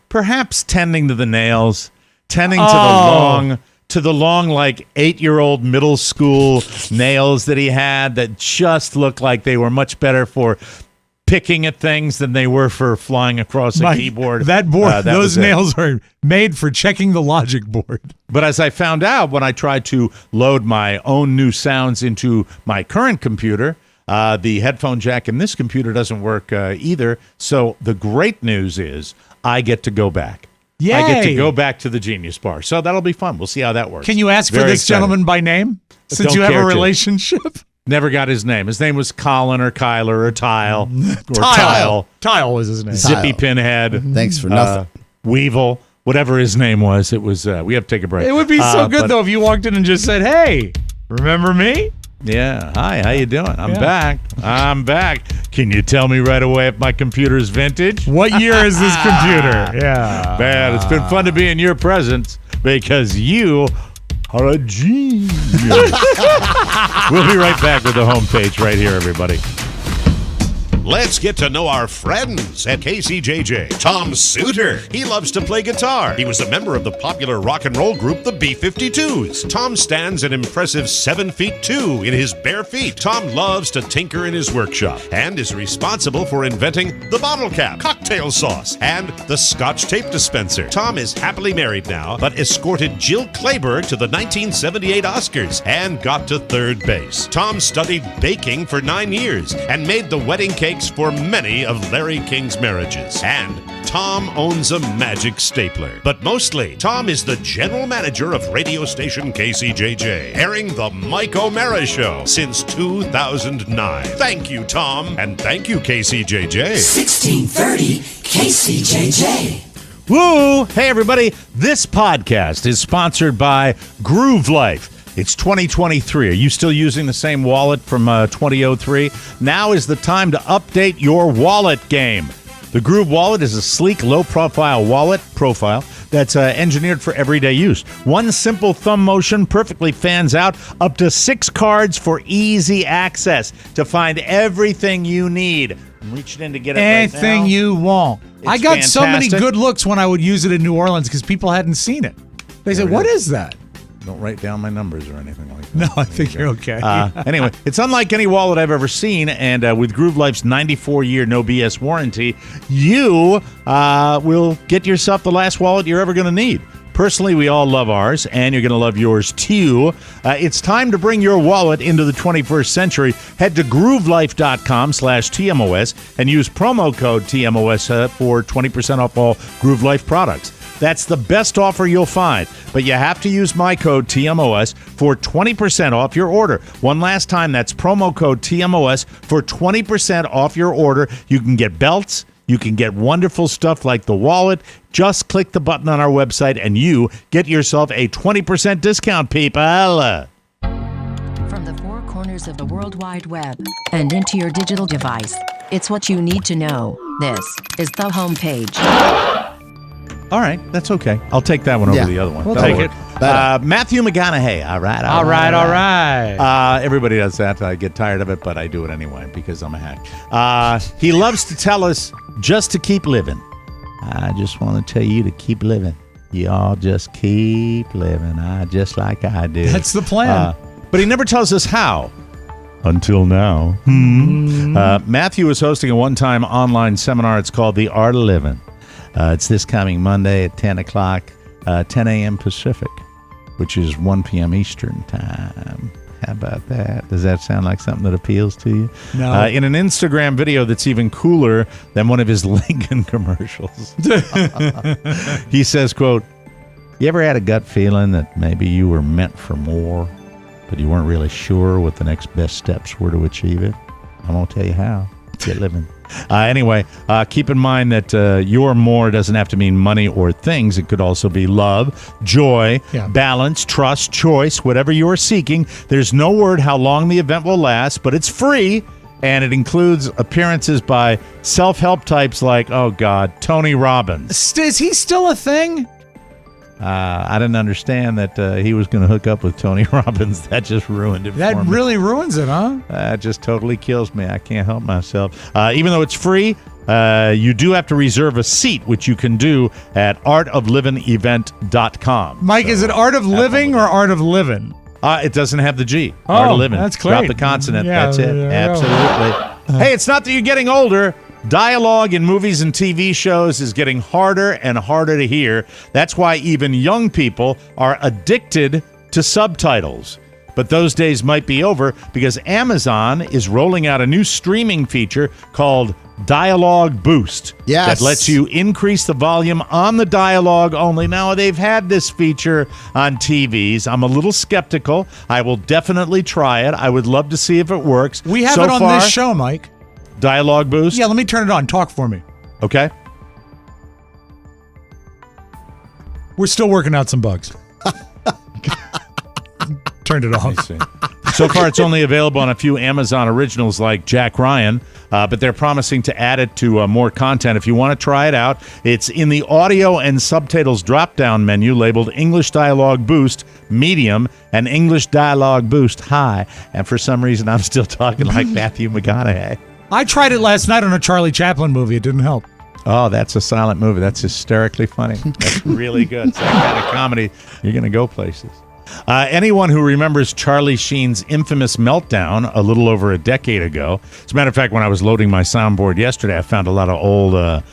perhaps tending to the nails, tending to the long, like 8-year-old middle school nails that he had that just looked like they were much better for picking at things than they were for flying across a keyboard. That board, that those was it. nails are made for checking the logic board. But as I found out when I tried to load my own new sounds into my current computer, the headphone jack in this computer doesn't work either. So the great news is I get to go back. Yay. I get to go back to the Genius Bar. So that'll be fun. We'll see how that works. Can you ask for Very this excited. gentleman by name? Since Don't you have care a to. relationship? Never got his name. His name was Colin or Kyler or Tile. Or Tile. Tile was his name. Zippy Pinhead. Thanks for nothing. Weevil. Whatever his name was. It was, we have to take a break. It would be so good, but- though, if you walked in and just said, hey, remember me? Yeah. Hi, how you doing? I'm Yeah. back. I'm back. Can you tell me right away if my computer's vintage? What year is this computer? Yeah. Man, it's been fun to be in your presence because you are a genius. We'll be right back with the homepage right here, everybody. Let's get to know our friends at KCJJ. Tom Suter. He loves to play guitar. He was a member of the popular rock and roll group, the B-52s. Tom stands an impressive 7 feet 2 in his bare feet. Tom loves to tinker in his workshop and is responsible for inventing the bottle cap, cocktail sauce, and the Scotch tape dispenser. Tom is happily married now, but escorted Jill Clayburgh to the 1978 Oscars and got to 3rd base. Tom studied baking for 9 years and made the wedding cakes for many of Larry King's marriages. And Tom owns a magic stapler. But mostly, Tom is the general manager of radio station KCJJ, airing the Mike O'Mara Show since 2009. Thank you, Tom, and thank you, KCJJ. 1630 KCJJ. Woo! Hey, everybody. This podcast is sponsored by Groove Life. It's 2023. Are you still using the same wallet from 2003? Now is the time to update your wallet game. The Groove Wallet is a sleek, low-profile wallet profile that's engineered for everyday use. One simple thumb motion perfectly fans out up to 6 cards for easy access to find everything you need. I'm reaching in to get it Anything right now. you want. I got so many fantastic. good looks when I would use it in New Orleans because people hadn't seen it. They said, what is that? Don't write down my numbers or anything like that. No, I think you're okay. Anyway, it's unlike any wallet I've ever seen, and with Groove Life's 94-year no BS warranty, you will get yourself the last wallet you're ever going to need. Personally, we all love ours, and you're going to love yours too. It's time to bring your wallet into the 21st century. Head to groovelife.com/TMOS and use promo code TMOS for 20% off all Groove Life products. That's the best offer you'll find, but you have to use my code TMOS for 20% off your order. One last time, that's promo code TMOS for 20% off your order. You can get belts. You can get wonderful stuff like the wallet. Just click the button on our website and you get yourself a 20% discount, people. From the four corners of the World Wide Web and into your digital device, it's what you need to know. This is the homepage. All right, that's okay. I'll take that one over the other one. We'll take it. Matthew McConaughey. All right. Everybody does that. I get tired of it, but I do it anyway because I'm a hack. He loves to tell us just to keep living. I just want to tell you to keep living. Y'all just keep living, just like I do. That's the plan. But he never tells us how. Until now. Matthew is hosting a one-time online seminar. It's called The Art of Living. It's this coming Monday at 10 o'clock, 10 a.m. Pacific, which is 1 p.m. Eastern time. How about that? Does that sound like something that appeals to you? No. In an Instagram video that's even cooler than one of his Lincoln commercials. He says, quote, "You ever had a gut feeling that maybe you were meant for more, but you weren't really sure what the next best steps were to achieve it? I'm going to tell you how. Get living." Anyway, keep in mind that your more doesn't have to mean money or things. It could also be love, joy, balance, trust, choice, whatever you are seeking. There's no word how long the event will last, but it's free, and it includes appearances by self-help types like, oh God, Tony Robbins. Is he still a thing? I didn't understand that he was going to hook up with Tony Robbins. That just ruined it for me. That really ruins it, huh? That just totally kills me. I can't help myself. Even though it's free, you do have to reserve a seat, which you can do at artoflivingevent.com. Mike, is it Art of Living or Art of Living? It doesn't have the G. Art of Living. That's great. Drop the consonant. Yeah, that's it. Absolutely. Hey, it's not that you're getting older. Dialogue in movies and TV shows is getting harder and harder to hear. That's why even young people are addicted to subtitles. But those days might be over because Amazon is rolling out a new streaming feature called Dialogue Boost. Yes. That lets you increase the volume on the dialogue only. Now, they've had this feature on TVs. I'm a little skeptical. I will definitely try it. I would love to see if it works. We have so it on far, this show, Mike. Dialogue Boost? Yeah, let me turn it on. Talk for me. Okay. We're still working out some bugs. Turned it off. So far, it's only available on a few Amazon originals like Jack Ryan, but they're promising to add it to more content. If you want to try it out, it's in the audio and subtitles drop-down menu labeled English Dialogue Boost Medium and English Dialogue Boost High. And for some reason, I'm still talking like Matthew McConaughey. I tried it last night on a Charlie Chaplin movie. It didn't help. Oh, that's a silent movie. That's hysterically funny. That's really good. It's that kind of comedy. You're going to go places. Anyone who remembers Charlie Sheen's infamous meltdown a little over a decade ago. As a matter of fact, when I was loading my soundboard yesterday, I found a lot of old, I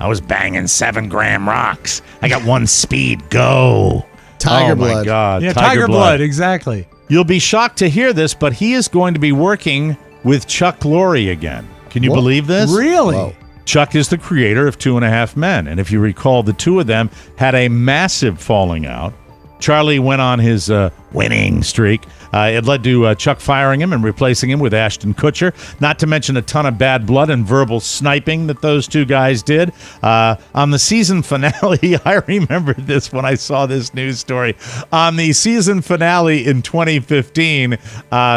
was banging 7-gram rocks. I got one speed, go. Tiger Blood. Oh, my God. Yeah, Tiger Blood, exactly. You'll be shocked to hear this, but he is going to be working with Chuck Lorre again. Can you believe this? Really? Whoa. Chuck is the creator of 2.5 Men, and if you recall, the two of them had a massive falling out. Charlie went on his winning streak. It led to Chuck firing him and replacing him with Ashton Kutcher, not to mention a ton of bad blood and verbal sniping that those two guys did. On the season finale, I remember this when I saw this news story. On the season finale in 2015,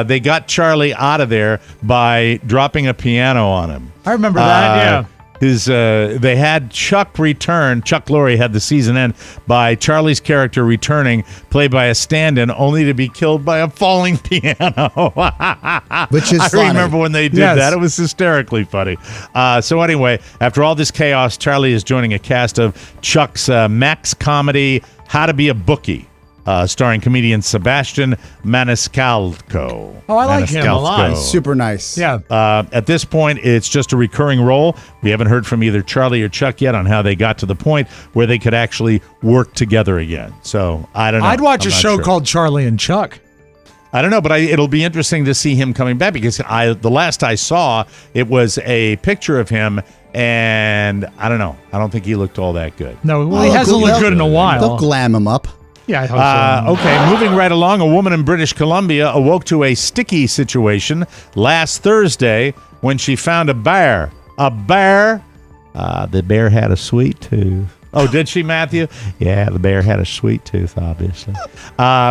they got Charlie out of there by dropping a piano on him. I remember that, yeah. They had Chuck return. Chuck Lorre had the season end by Charlie's character returning, played by a stand-in, only to be killed by a falling piano. Which is funny. I remember when they did that. It was hysterically funny. So anyway, after all this chaos, Charlie is joining a cast of Chuck's Max comedy, How to Be a Bookie. starring comedian Sebastian Maniscalco. Oh, I like him a lot. Super nice. Yeah. At this point, it's just a recurring role. We haven't heard from either Charlie or Chuck yet on how they got to the point where they could actually work together again. So, I don't know. I'd watch I'm a not show sure. called Charlie and Chuck. I don't know, but it'll be interesting to see him coming back because the last I saw, it was a picture of him, and I don't know. I don't think he looked all that good. No, well, he hasn't looked good in a They'll while. glam him up. Yeah, I hope so. Okay, moving right along, a woman in British Columbia awoke to a sticky situation last Thursday when she found a bear. A bear? The bear had a sweet tooth. Oh, did she, Matthew? Yeah, the bear had a sweet tooth, obviously.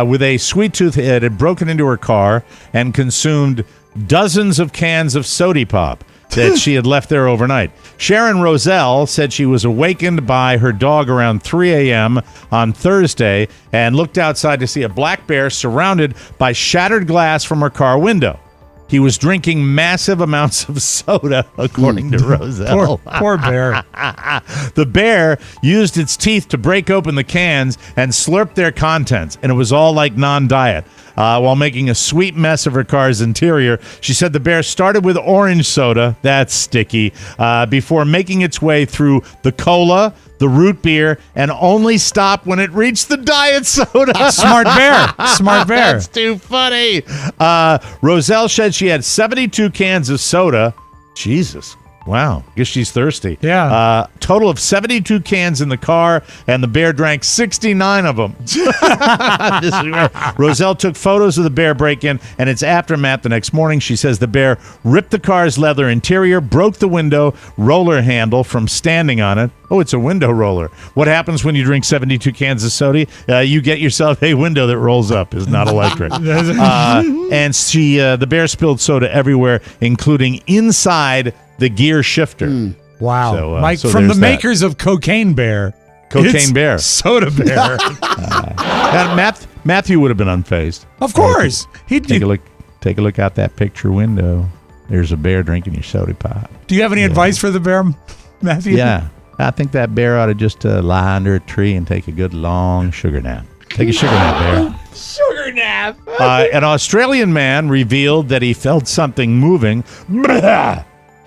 With a sweet tooth, it had broken into her car and consumed dozens of cans of Sody Pop that she had left there overnight. Sharon Roselle said she was awakened by her dog around 3 a.m. on Thursday and looked outside to see a black bear surrounded by shattered glass from her car window. He was drinking massive amounts of soda, according to Roselle. Poor bear. The bear used its teeth to break open the cans and slurp their contents, and it was all like non-diet. While making a sweet mess of her car's interior, she said the bear started with orange soda, that's sticky, before making its way through the cola, the root beer, and only stopped when it reached the diet soda. Smart bear. Smart bear. That's too funny. Roselle said she had 72 cans of soda. Jesus. Wow. Guess she's thirsty. Yeah. Total of 72 cans in the car, and the bear drank 69 of them. Roselle took photos of the bear break-in and its aftermath the next morning. She says the bear ripped the car's leather interior, broke the window roller handle from standing on it. Oh, it's a window roller. What happens when you drink 72 cans of soda? You get yourself a window that rolls up. It's not electric. And the bear spilled soda everywhere, including inside the gear shifter. Wow. So, Mike, so from the there's that. makers of Cocaine Bear. Cocaine it's Bear. Soda Bear. Matthew would have been unfazed. Of course. He'd Take a look out that picture window. There's a bear drinking your soda pop. Do you have any advice for the bear, Matthew? Yeah. I think that bear ought to just lie under a tree and take a good long sugar nap. Take a sugar nap, bear. Sugar nap. An Australian man revealed that he felt something moving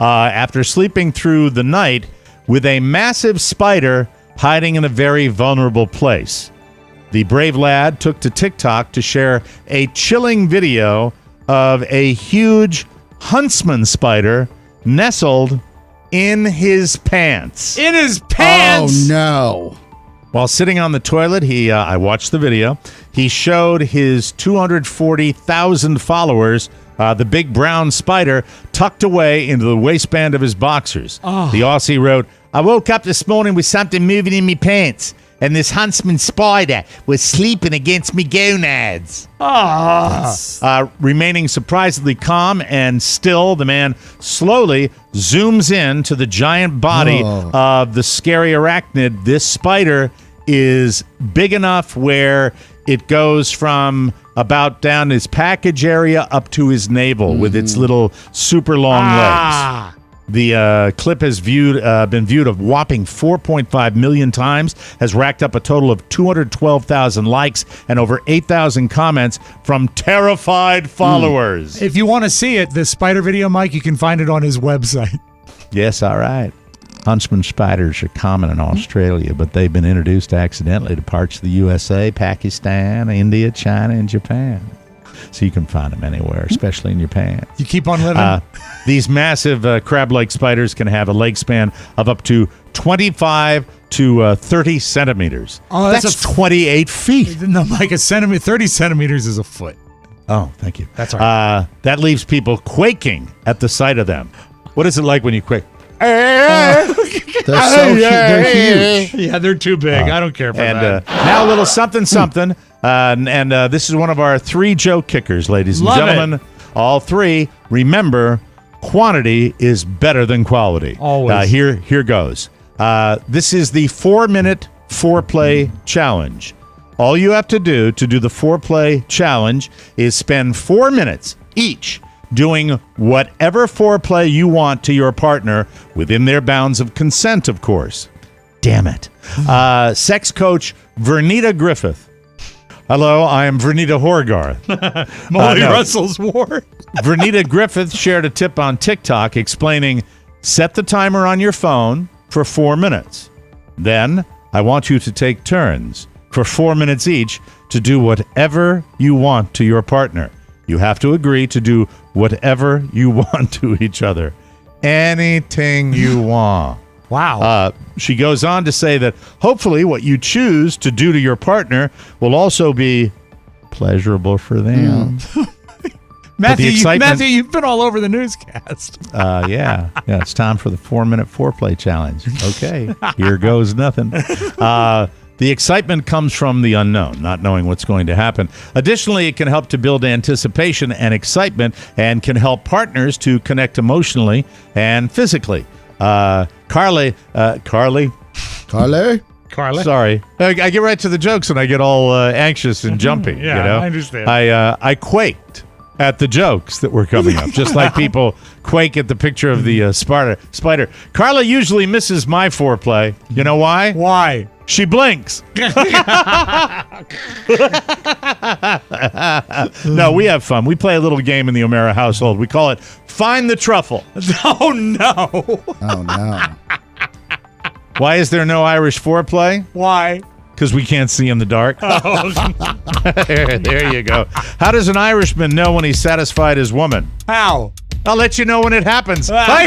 after sleeping through the night with a massive spider hiding in a very vulnerable place. The brave lad took to TikTok to share a chilling video of a huge Huntsman spider nestled in his pants. In his pants? Oh, no. While sitting on the toilet, I watched the video. He showed his 240,000 followers the big brown spider tucked away into the waistband of his boxers. Oh. The Aussie wrote, I woke up this morning with something moving in me pants, and this Huntsman spider was sleeping against me gonads. Remaining surprisingly calm and still, the man slowly zooms in to the giant body of the scary arachnid. This spider is big enough where it goes from about down his package area up to his navel with its little super long legs. The clip has been viewed a whopping 4.5 million times, has racked up a total of 212,000 likes and over 8,000 comments from terrified followers. If you want to see it, the spider video, Mike, you can find it on his website. Yes, all right. Huntsman spiders are common in Australia, but they've been introduced accidentally to parts of the USA, Pakistan, India, China, and Japan. So you can find them anywhere, especially in your pants. You keep on living. These massive crab-like spiders can have a leg span of up to 25 to 30 centimeters. Oh, that's 28 feet. No, Mike, 30 centimeters is a foot. Oh, thank you. That's all right. That leaves people quaking at the sight of them. What is it like when you quake? They're huge. Yeah, they're too big. I don't care for that. Now a little something. This is one of our 3 joke kickers, ladies and Love gentlemen. All 3. Remember, quantity is better than quality. Always. Here goes. This is the 4-minute foreplay challenge. All you have to do the foreplay challenge is spend 4 minutes each doing whatever foreplay you want to your partner within their bounds of consent, of course. Damn it. Sex coach Vernita Griffith Hello, I am Vernita Horgarth. Molly Russell's War. Vernita Griffith shared a tip on TikTok explaining, set the timer on your phone for 4 minutes. Then I want you to take turns for 4 minutes each to do whatever you want to your partner. You have to agree to do whatever you want to each other. Anything you want. Wow. She goes on to say that hopefully what you choose to do to your partner will also be pleasurable for them. Matthew, you've been all over the newscast. Yeah, it's time for the 4-minute foreplay challenge. Okay, here goes nothing. The excitement comes from the unknown, not knowing what's going to happen. Additionally, it can help to build anticipation and excitement and can help partners to connect emotionally and physically. Carly. Sorry. I get right to the jokes and I get all anxious and jumpy. Yeah, you know? I understand. I quaked at the jokes that were coming up, just like people quake at the picture of the spider. Carla usually misses my foreplay. You know why? Why? She blinks. No, we have fun. We play a little game in the O'Mara household. We call it Find the Truffle. Oh, no. Oh, no. Why is there no Irish foreplay? Why? Because we can't see in the dark. There you go. How does an Irishman know when he's satisfied his woman? How? I'll let you know when it happens. Hi.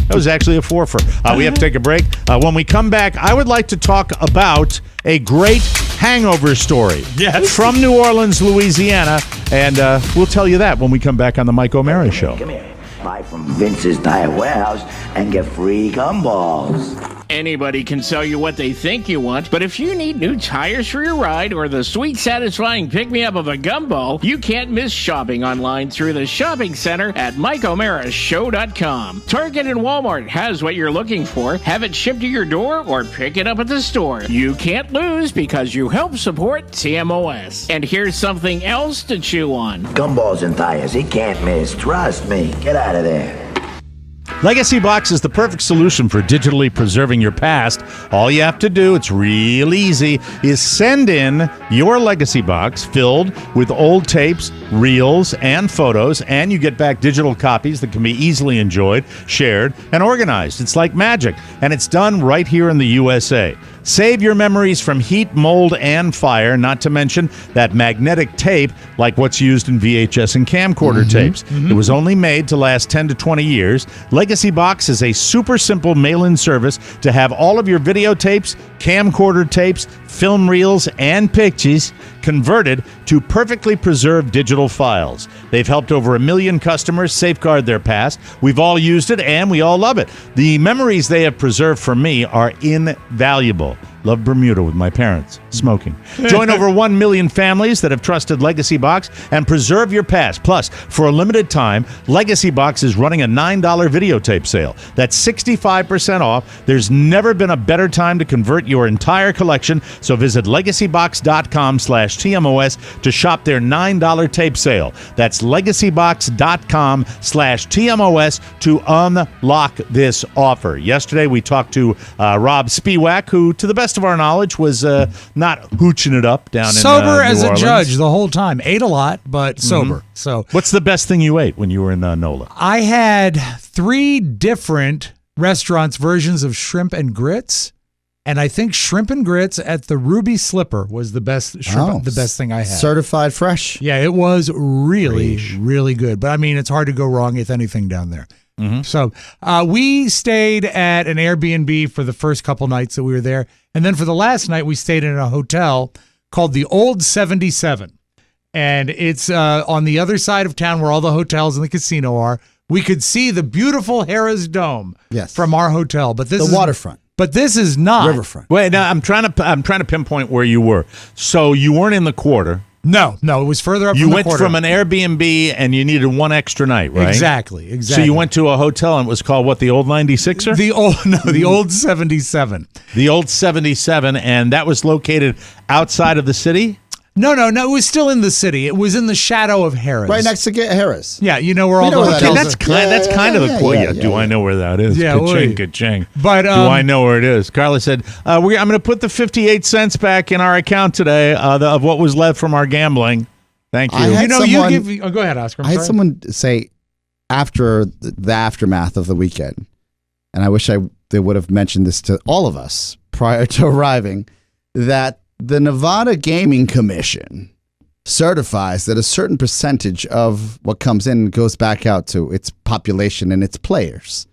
That was actually a four-fer. We have to take a break. When we come back, I would like to talk about a great hangover story. Yes. From New Orleans, Louisiana. And we'll tell you that when we come back on the Mike O'Mara Show. Come here. Buy from Vince's Tire Warehouse and get free gumballs. Anybody can sell you what they think you want, but if you need new tires for your ride or the sweet, satisfying pick-me-up of a gumball, you can't miss shopping online through the shopping center at MikeO'MaraShow.com. Target and Walmart has what you're looking for. Have it shipped to your door or pick it up at the store. You can't lose because you help support TMOS. And here's something else to chew on. Gumballs and tires, he can't miss. Trust me. Get out of there. Legacy Box is the perfect solution for digitally preserving your past. All you have to do, it's real easy, is send in your Legacy Box filled with old tapes, reels, and photos, and you get back digital copies that can be easily enjoyed, shared, and organized. It's like magic, and it's done right here in the USA. Save your memories from heat, mold, and fire, not to mention that magnetic tape like what's used in VHS and camcorder tapes. It was only made to last 10 to 20 years. Legacy Box is a super simple mail-in service to have all of your videotapes, camcorder tapes, film reels, and pictures converted to perfectly preserved digital files. They've helped over 1 million customers safeguard their past. We've all used it, and we all love it. The memories they have preserved for me are invaluable. Love Bermuda with my parents, smoking. Join over 1 million families that have trusted Legacy Box and preserve your past. Plus, for a limited time, Legacy Box is running a $9 videotape sale. That's 65% off. There's never been a better time to convert your entire collection, so visit legacybox.com/TMOS to shop their $9 tape sale. That's legacybox.com/TMOS to unlock this offer. Yesterday, we talked to Robb Spiewak, who, to the best of our knowledge, was not hooching it up down sober in as New a Orleans. judge the whole time. Ate a lot, but sober. So, what's the best thing you ate when you were in NOLA? I had 3 different restaurants' versions of shrimp and grits, and I think shrimp and grits at the Ruby Slipper was the best the best thing I had. Certified fresh. Yeah, it was really, really good. But I mean, it's hard to go wrong with anything down there. So we stayed at an Airbnb for the first couple nights that we were there. And then for the last night, we stayed in a hotel called the Old 77. And it's on the other side of town where all the hotels and the casino are. We could see the beautiful Harrah's Dome from our hotel. But this is waterfront. But this is not. Riverfront. Wait, now I'm trying to pinpoint where you were. So you weren't in the Quarter. No, it was further up. You from the went Quarter. from an Airbnb and you needed one extra night, right? Exactly. So you went to a hotel and it was called what, the Old 96er? The Old 77. The Old 77, and that was located outside of the city? No. It was still in the city. It was in the shadow of Harris. Right next to Harris. Yeah, you know where all the know where that hotels is. are. That's kind of the quote. Do I know where that is? Yeah, Ka-ching, ka-ching. But do I know where it is? Carla said, I'm going to put the 58 cents back in our account today of what was left from our gambling. Thank you. Go ahead, Oscar. I had someone say after the aftermath of the weekend, and I wish they would have mentioned this to all of us prior to arriving, that the Nevada Gaming Commission certifies that a certain percentage of what comes in goes back out to its population and its players.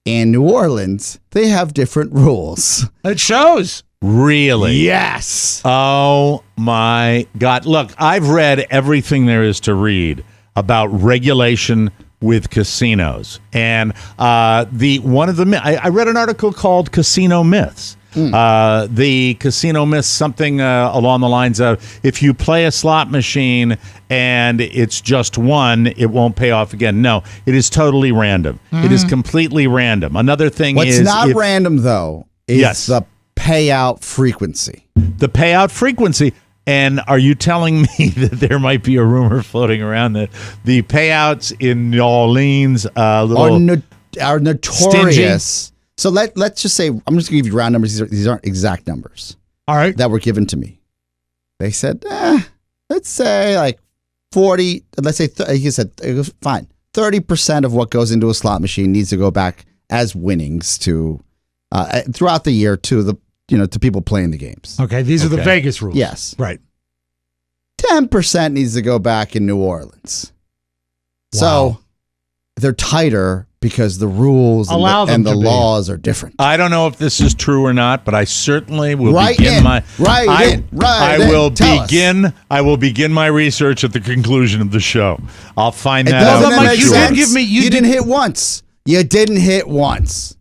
In New Orleans, they have different rules. It shows. Really? Yes. Oh, my God. Look, I've read everything there is to read about regulation with casinos. And I read an article called Casino Myths. The casino myth, something along the lines of, if you play a slot machine and it's just one, it won't pay off again. No, it is totally random. It is completely random. Another thing What's not random, though, is the payout frequency. The payout frequency. And are you telling me that there might be a rumor floating around that the payouts in New Orleans are notorious? Stingy? So let's just say, I'm just going to give you round numbers. These aren't exact numbers. All right. That were given to me. They said, let's say like 40, let's say, he said, fine. 30% of what goes into a slot machine needs to go back as winnings to, throughout the year to to people playing the games. Okay. These are the Vegas rules. Yes. Right. 10% needs to go back in New Orleans. Wow. So they're tighter because the rules and the laws are different. I don't know if this is true or not, but I certainly will I will begin my research at the conclusion of the show. I'll find it that out. Doesn't make sense. You didn't hit once. You didn't hit once.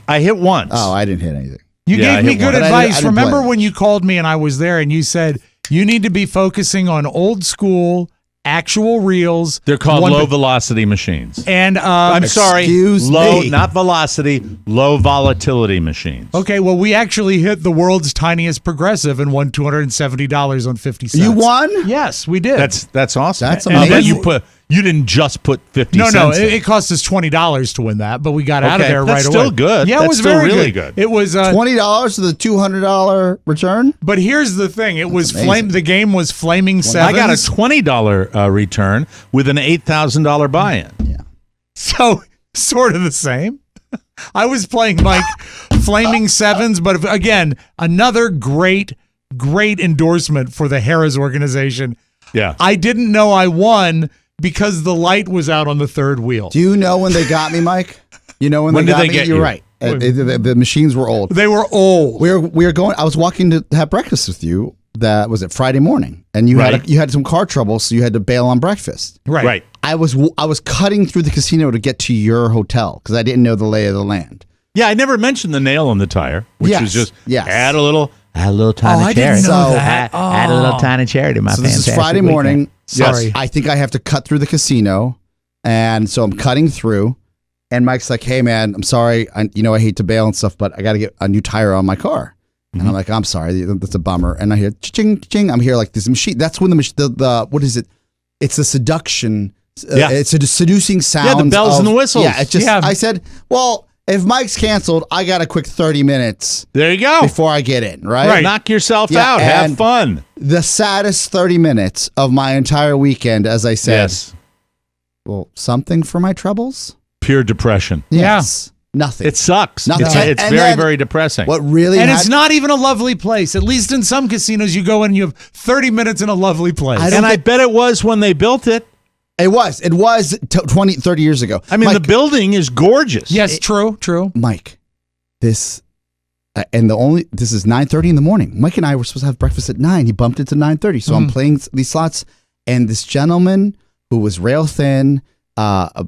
I hit once. Oh, I didn't hit anything. You gave me good advice. I didn't Remember when you called me and I was there and you said, you need to be focusing on old school actual reels. They're called low velocity machines. And I'm sorry, not velocity, low volatility machines. Okay, well, we actually hit the world's tiniest progressive and won $270 on 50 cents. You won? Yes, we did. That's awesome. That's amazing. You didn't just put 50 cents. No, it cost us $20 to win that, but we got out of there right away. That's still good. Yeah, it was still very really good. It was $20 to the $200 return. But here's the thing: it was the game was Flaming Sevens. I got a $20 return with an $8,000 buy-in. Yeah, so sort of the same. I was playing Mike Flaming Sevens, but again, another great endorsement for the Harris organization. Yeah, I didn't know I won because the light was out on the third wheel. Do you know when they got me, Mike? You know when they got me? You're right. The machines were old. They were old. We were going. I was walking to have breakfast with you. That was it, Friday morning, and you had some car trouble, so you had to bail on breakfast. Right. I was cutting through the casino to get to your hotel because I didn't know the lay of the land. Yeah, I never mentioned the nail on the tire, which was just add a little tiny cherry. Add a little tiny cherry to my fantastic this is Friday morning. Weekend. Sorry. I think I have to cut through the casino, and so I'm cutting through, and Mike's like, "Hey man, I'm sorry. I hate to bail and stuff, but I got to get a new tire on my car." And I'm like, "I'm sorry, that's a bummer." And I hear ching ching. I'm here like this machine. That's when the what is it? It's the seduction. It's a seducing sound. Yeah, the bells and the whistles. Yeah, I said, well, if Mike's canceled, I got a quick 30 minutes. There you go. Before I get in, right? Knock yourself out. Have fun. The saddest 30 minutes of my entire weekend, as I said. Yes. Well, something for my troubles? Pure depression. Yes. Nothing. It sucks. Nothing. It's very, very depressing. What really it's not even a lovely place. At least in some casinos, you go in and you have 30 minutes in a lovely place. I bet it was when they built it. It was 20, 30 years ago. I mean, Mike, the building is gorgeous. Yes, true. Mike, this is 9:30 in the morning. Mike and I were supposed to have breakfast at 9. He bumped it to 9:30. So I'm playing these slots, and this gentleman who was rail thin, a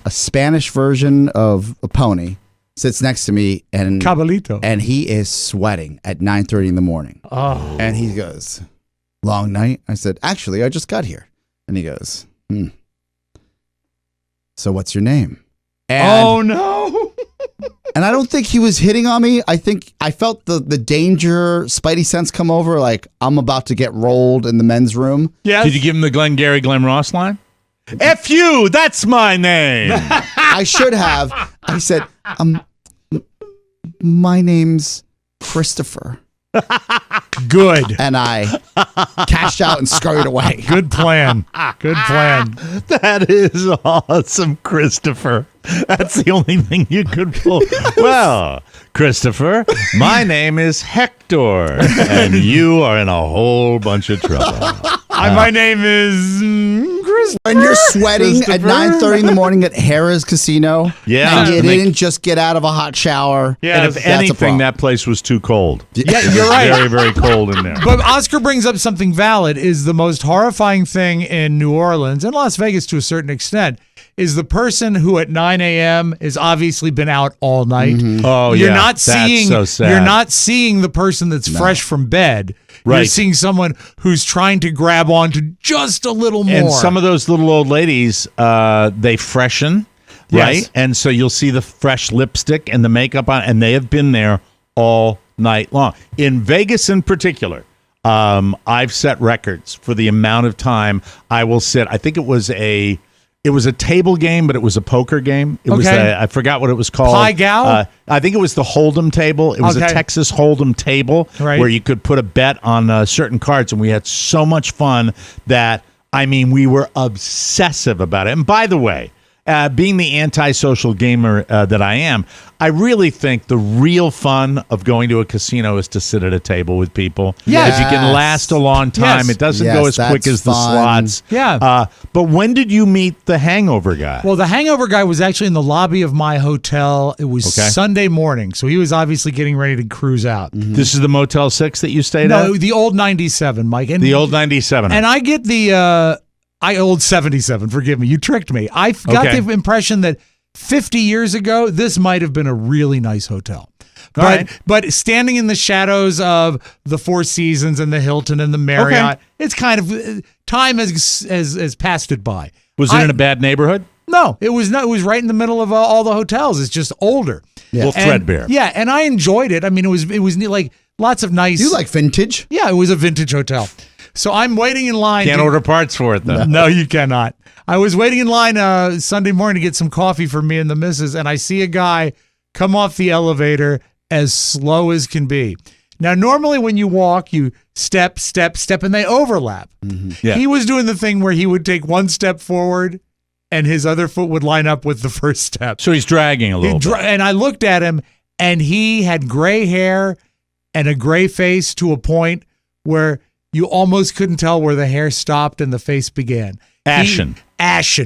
Spanish version of a pony, sits next to me, and Cabalito, and he is sweating at 9:30 in the morning. Oh, and he goes, "Long night." I said, "Actually, I just got here." And he goes, "So what's your name?" And oh no! And I don't think he was hitting on me. I think I felt the danger, spidey sense come over, like I'm about to get rolled in the men's room. Yes. Did you give him the Glengarry Glen Ross line? F you, that's my name. I should have. I said, my name's Christopher. Good. And I cashed out and scurried away. Good plan. Good plan. That is awesome, Christopher. That's the only thing you could pull. Well, Christopher, my name is Hector, and you are in a whole bunch of trouble. My name is Christopher. When you're sweating at 9:30 in the morning at Harrah's Casino, and you didn't just get out of a hot shower. Yeah, and if anything, that place was too cold. Yeah, you're right. Very, very cold in there. But Oscar brings up something valid, is the most horrifying thing in New Orleans, and Las Vegas to a certain extent, is the person who at 9 a.m. has obviously been out all night. Mm-hmm. Oh, you're yeah. not seeing, so sad. You're not seeing the person that's fresh from bed. Right. You're seeing someone who's trying to grab onto just a little more. And some of those little old ladies, they freshen, right? Yes. And so you'll see the fresh lipstick and the makeup on, and they have been there all night long. In Vegas in particular, I've set records for the amount of time I will sit. I think it was a table game, but it was a poker game. It was I forgot what it was called. Pai Gow? I think it was the Hold'em table. It was a Texas Hold'em table where you could put a bet on certain cards, and we had so much fun that, I mean, we were obsessive about it. And by the way, being the antisocial gamer that I am, I really think the real fun of going to a casino is to sit at a table with people. Yes. Because you can last a long time. Yes. It doesn't go as quick as the slots. Yeah. But when did you meet the hangover guy? Well, the hangover guy was actually in the lobby of my hotel. It was Sunday morning, so he was obviously getting ready to cruise out. Mm-hmm. This is the Motel 6 that you stayed at? No, the old 97, Mike. And the old 97. And I get the... old 77, forgive me. You tricked me. I got the impression that 50 years ago, this might have been a really nice hotel. But standing in the shadows of the Four Seasons and the Hilton and the Marriott, it's kind of, time has passed it by. Was it in a bad neighborhood? No, it was not. It was right in the middle of all the hotels. It's just older. Yeah. Well, threadbare. Yeah, and I enjoyed it. I mean, it was like lots of nice. You like vintage? Yeah, it was a vintage hotel. So I'm waiting in line. Can't order parts for it, though. No, you cannot. I was waiting in line Sunday morning to get some coffee for me and the missus, and I see a guy come off the elevator as slow as can be. Now, normally when you walk, you step, and they overlap. Mm-hmm. Yeah. He was doing the thing where he would take one step forward, and his other foot would line up with the first step. So he's dragging a little bit. And I looked at him, and he had gray hair and a gray face to a point where you almost couldn't tell where the hair stopped and the face began. Ashen,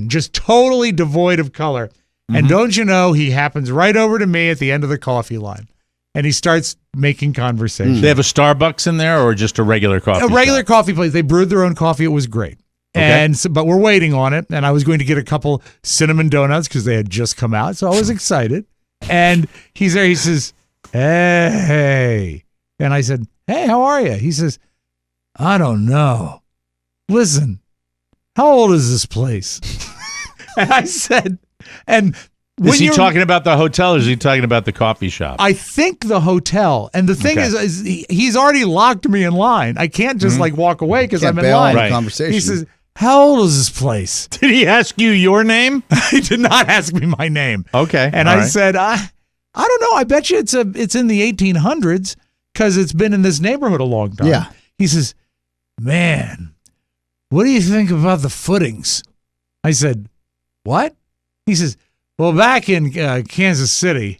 just totally devoid of color. Mm-hmm. And don't you know, he happens right over to me at the end of the coffee line. And he starts making conversation. They have a Starbucks in there or just a regular coffee? A regular coffee place. They brewed their own coffee. It was great. And but we're waiting on it. And I was going to get a couple cinnamon donuts because they had just come out. So I was excited. And he's there. He says, hey. And I said, hey, how are you? He says, I don't know. Listen, how old is this place? And I said, and is he talking about the hotel or is he talking about the coffee shop? I think the hotel. And the thing is he's already locked me in line. I can't just walk away because I'm in line. Right. Conversation. He says, how old is this place? Did he ask you your name? He did not ask me my name. Okay. And I said, I don't know. I bet you it's in the 1800s because it's been in this neighborhood a long time. Yeah. He says, man, what do you think about the footings? I said, what? He says, well, back in Kansas City,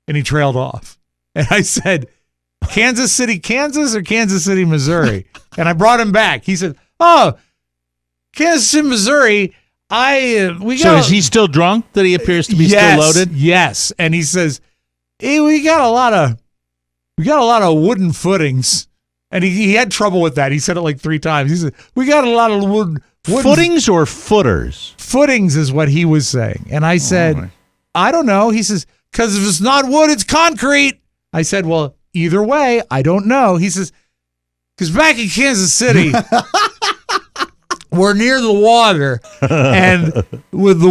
and he trailed off. And I said, Kansas City, Kansas or Kansas City, Missouri? And I brought him back. He said, oh, Kansas City, Missouri. So is he still drunk that he appears to be still loaded? Yes. And he says, hey, we got a lot of wooden footings. And he had trouble with that. He said it like 3 times. He said, we got a lot of wooden footings or footers? Footings is what he was saying. And I said, I don't know. He says, because if it's not wood, it's concrete. I said, well, either way, I don't know. He says, because back in Kansas City, we're near the water. And with the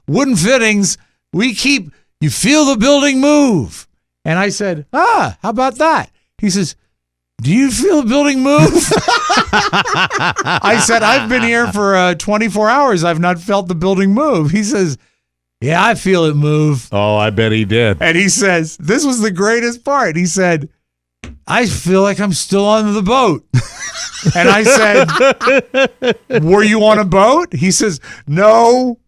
wooden fittings, we keep you feel the building move. And I said, how about that? He says, do you feel the building move? I said, I've been here for 24 hours. I've not felt the building move. He says, yeah, I feel it move. Oh, I bet he did. And he says, this was the greatest part. He said, I feel like I'm still on the boat. And I said, were you on a boat? He says, no.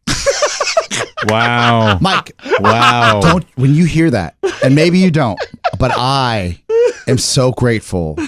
Wow. Mike. Wow. When you hear that, and maybe you don't, but I am so grateful.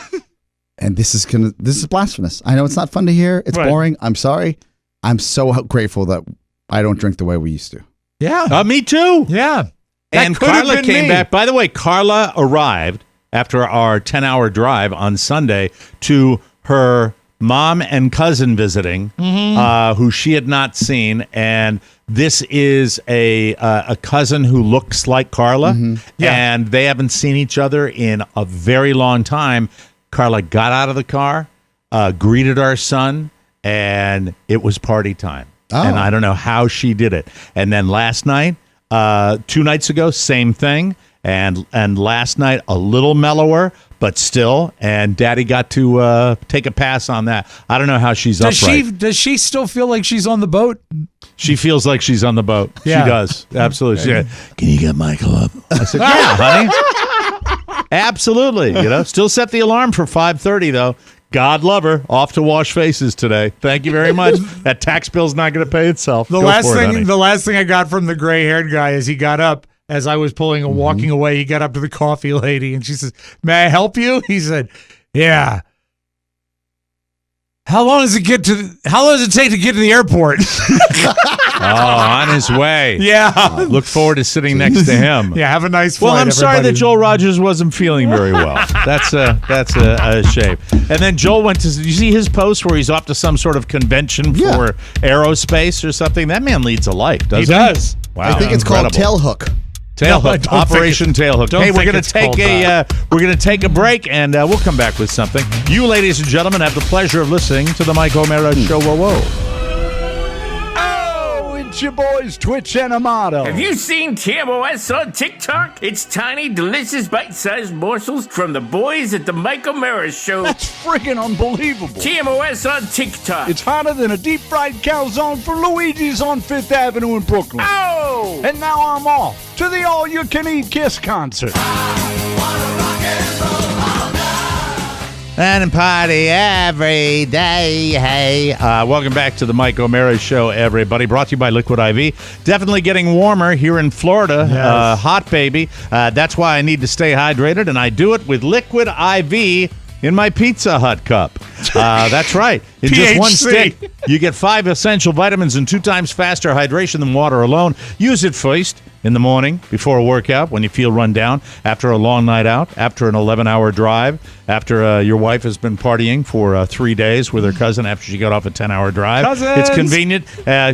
And this is blasphemous. I know it's not fun to hear. It's boring. I'm sorry. I'm so grateful that I don't drink the way we used to. Yeah. Me too. Yeah. And Carla came back. By the way, Carla arrived after our 10-hour drive on Sunday to her mom and cousin visiting, who she had not seen. And this is a cousin who looks like Carla. And they haven't seen each other in a very long time. Carla got out of the car, greeted our son, and it was party time. Oh. And I don't know how she did it. And then last night, 2 nights ago, same thing. And last night, a little mellower, but still. And Daddy got to take a pass on that. I don't know how she's upright. Does she still feel like she's on the boat? She feels like she's on the boat. Yeah. She does. Absolutely. She goes, can you get Michael up? I said, yeah, honey. Absolutely. Still set the alarm for 5:30, though. God love her. Off to wash faces today. Thank you very much. That tax bill's not going to pay itself. The last thing I got from the gray-haired guy is he got up as I was pulling and walking away. He got up to the coffee lady and she says, "May I help you?" He said, "Yeah." How long does it take to get to the airport? On his way. Yeah. Look forward to sitting next to him. Yeah, have a nice flight. Well, I'm sorry that Joel Rogers wasn't feeling very well. That's a shame. And then Joel went to, you see his post where he's off to some sort of convention for aerospace or something? That man leads a life, doesn't he? He does. Wow. I think it's called Tailhook. Tailhook, Operation Tailhook. Hey, we're going to take a break, and we'll come back with something. You, ladies and gentlemen, have the pleasure of listening to the Mike O'Mara Show. Whoa. It's your boys, Twitch and Amato. Have you seen TMOS on TikTok? It's tiny, delicious, bite-sized morsels from the boys at the Mike O'Mara Show. That's friggin' unbelievable. TMOS on TikTok. It's hotter than a deep-fried calzone for Luigi's on 5th Avenue in Brooklyn. Oh! And now I'm off to the all-you-can-eat Kiss concert. And party every day. Hey, welcome back to the Mike O'Mara Show, everybody. Brought to you by Liquid IV. Definitely getting warmer here in Florida. Yes. Hot, baby. That's why I need to stay hydrated, and I do it with Liquid IV in my Pizza Hut cup. That's right. In just one stick, you get 5 essential vitamins and 2 times faster hydration than water alone. Use it first in the morning before a workout when you feel run down, after a long night out, after an 11-hour drive, after your wife has been partying for 3 days with her cousin after she got off a 10-hour drive. Cousins! It's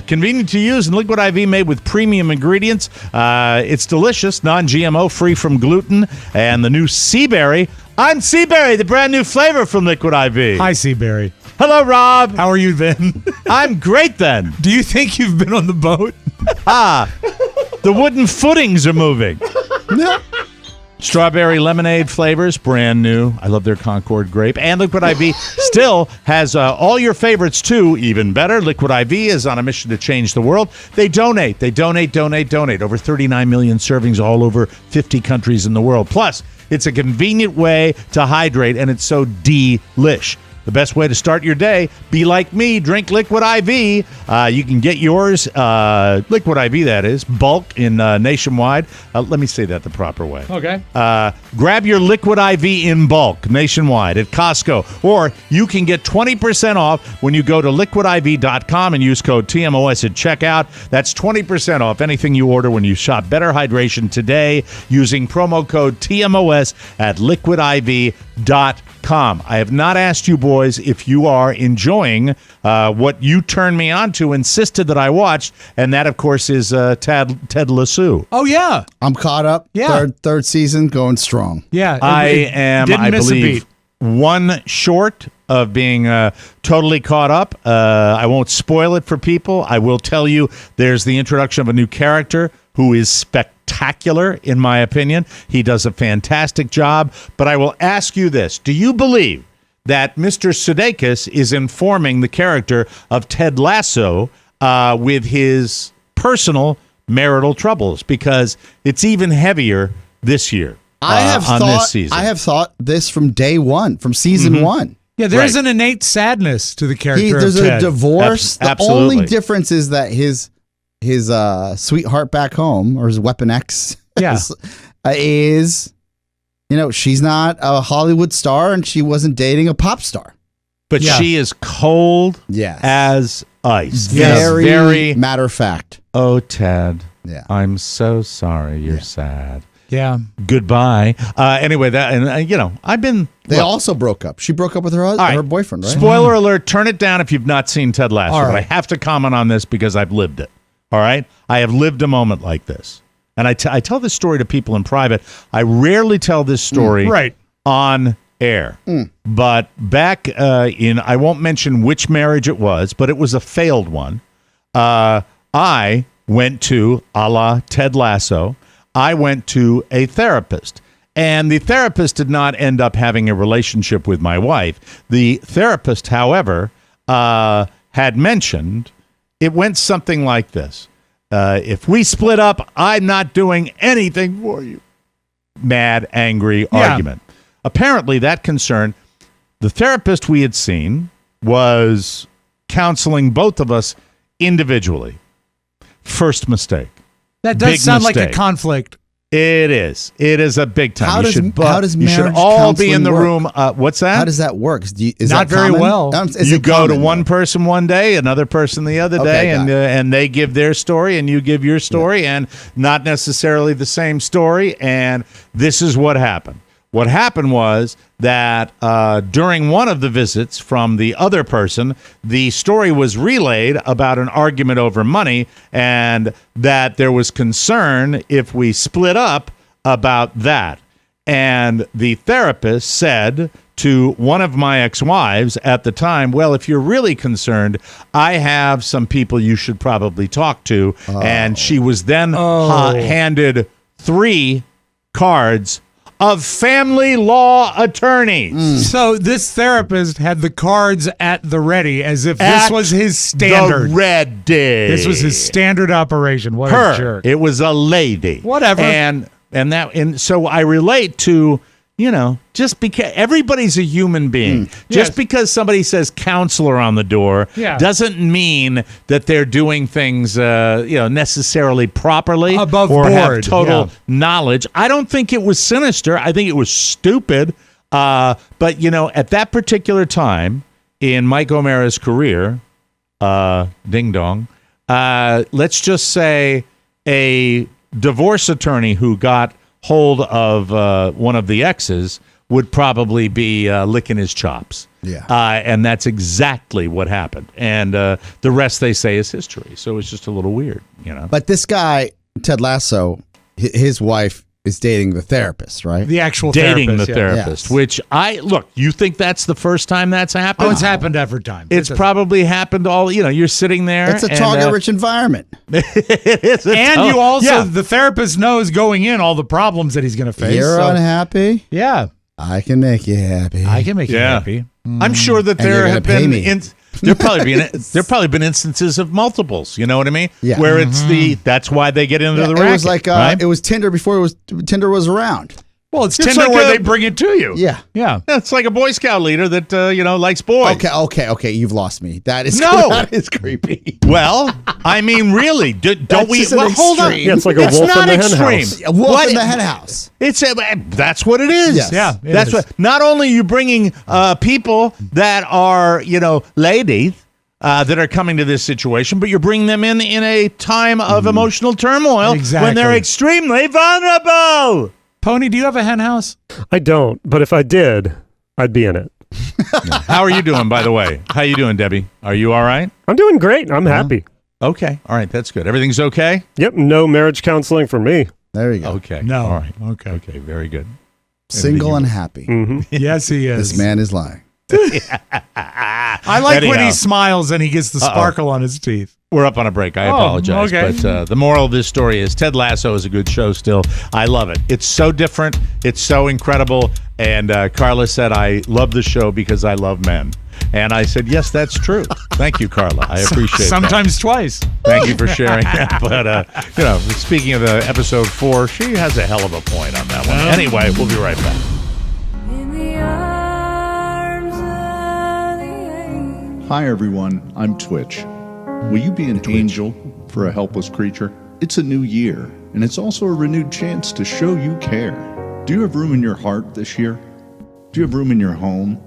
convenient to use, and Liquid IV made with premium ingredients. It's delicious, non-GMO, free from gluten, and the new Sea Berry. I'm Sea Berry, the brand new flavor from Liquid IV. Hi, Seaberry. Hello, Rob. How are you then? I'm great then. Do you think you've been on the boat? The wooden footings are moving. Strawberry lemonade flavors, brand new. I love their Concord grape. And Liquid IV still has all your favorites, too. Even better, Liquid IV is on a mission to change the world. They donate. Over 39 million servings all over 50 countries in the world. Plus, it's a convenient way to hydrate, and it's so delish. The best way to start your day, be like me, drink Liquid IV. You can get yours, Liquid IV that is, bulk in nationwide. Let me say that the proper way. Okay. Grab your Liquid IV in bulk nationwide at Costco, or you can get 20% off when you go to liquidiv.com and use code TMOS at checkout. That's 20% off anything you order when you shop Better Hydration today using promo code TMOS at liquidiv.com. I have not asked you boys if you are enjoying what you turned me on to, insisted that I watched, and that, of course, is Ted Lasso. Oh, yeah. I'm caught up. Yeah. Third season going strong. Yeah. I believe, one short of being totally caught up. I won't spoil it for people. I will tell you there's the introduction of a new character who is spectacular, in my opinion. He does a fantastic job. But I will ask you this. Do you believe that Mr. Sudeikis is informing the character of Ted Lasso with his personal marital troubles? Because it's even heavier this year. This season. I have thought this from day one, from season one. Yeah, there's an innate sadness to the character. There's of Ted. a divorce. The Absolutely. only difference is that his sweetheart back home, or his Weapon X, is, she's not a Hollywood star and she wasn't dating a pop star. But she is cold as ice. Very matter of fact. Oh, Ted. Yeah. I'm so sorry you're sad. Yeah. Goodbye. Anyway, I've been... They also broke up. She broke up with her boyfriend, right? Spoiler alert, turn it down if you've not seen Ted Lasso. All right. But I have to comment on this because I've lived it. All right? I have lived a moment like this. And I tell this story to people in private. I rarely tell this story on air. But back I won't mention which marriage it was, but it was a failed one. I went to, a la Ted Lasso, I went to a therapist. And the therapist did not end up having a relationship with my wife. The therapist, however, had mentioned, it went something like this. If we split up, I'm not doing anything for you. Mad, angry argument. Apparently, that concern, the therapist we had seen was counseling both of us individually. First mistake. That does sound like a mistake. Conflict. It is. It is a big time. How does you should marriage all be in the counseling room. What's that? How does that work? Is Not that very common? well. You go to one person one day, another person the other day, and they give their story, and you give your story, and not necessarily the same story. And this is what happened. What happened was that during one of the visits from the other person, the story was relayed about an argument over money, and that there was concern if we split up about that. And the therapist said to one of my ex-wives at the time, well, if you're really concerned, I have some people you should probably talk to. And she was then handed 3 cards of family law attorneys. So this therapist had the cards at the ready as if this was his standard. The ready. This was his standard operation. What a jerk. It was a lady. Whatever. And so I relate to, just because everybody's a human being. Just because somebody says counselor on the door doesn't mean that they're doing things necessarily properly above or board. have total knowledge. I don't think it was sinister. I think it was stupid. But at that particular time in Mike O'Mara's career, ding dong, let's just say a divorce attorney who got hold of one of the exes would probably be licking his chops. And that's exactly what happened. And the rest, they say, is history. So it's just a little weird, But this guy, Ted Lasso, his wife is dating the therapist, right? The actual dating therapist, the therapist, which you think that's the first time that's happened? Oh, it's happened every time. It's probably happened you're sitting there. It's a target-rich environment. It is. And you also, the therapist knows going in all the problems that he's going to face. You're unhappy? Yeah. I can make you happy. I can make you happy. I'm sure that there have been there probably been instances of multiples. You know what I mean? Yeah. Where it's that's why they get into the racket. It was like it was Tinder before Tinder was around. Well, it's Tinder where they bring it to you. Yeah. It's like a Boy Scout leader that likes boys. Okay. You've lost me. That is that is creepy. Well, I mean, really, don't we? Well, hold on. Yeah, it's like a wolf in the hen house. A wolf in the hen house. That's what it is. Yes. Yeah, that's what. Not only are you bringing people that are ladies. That are coming to this situation, but you're bringing them in a time of emotional turmoil when they're extremely vulnerable. Pony, do you have a hen house? I don't, but if I did, I'd be in it. How are you doing, by the way? How you doing, Debbie? Are you all right? I'm doing great. I'm happy. Okay. All right. That's good. Everything's okay? Yep. No marriage counseling for me. There you go. Okay. No. All right. Okay. Very good. Single and happy. Mm-hmm. Yes, he is. This man is lying. I like when Anyhow. he smiles and he gets the sparkle on his teeth. We're up on a break. I apologize. okay. But the moral of this story is Ted Lasso is a good show still. I love it. It's so different. It's so incredible. And Carla said, I love the show because I love men. And I said, yes, that's true. Thank you, Carla. I appreciate Sometimes twice. Thank you for sharing that. But, speaking of episode 4, she has a hell of a point on that one. Anyway, we'll be right back. Hi, everyone. I'm Twitch. Will you be an angel for a helpless creature? It's a new year, and it's also a renewed chance to show you care. Do you have room in your heart this year? Do you have room in your home?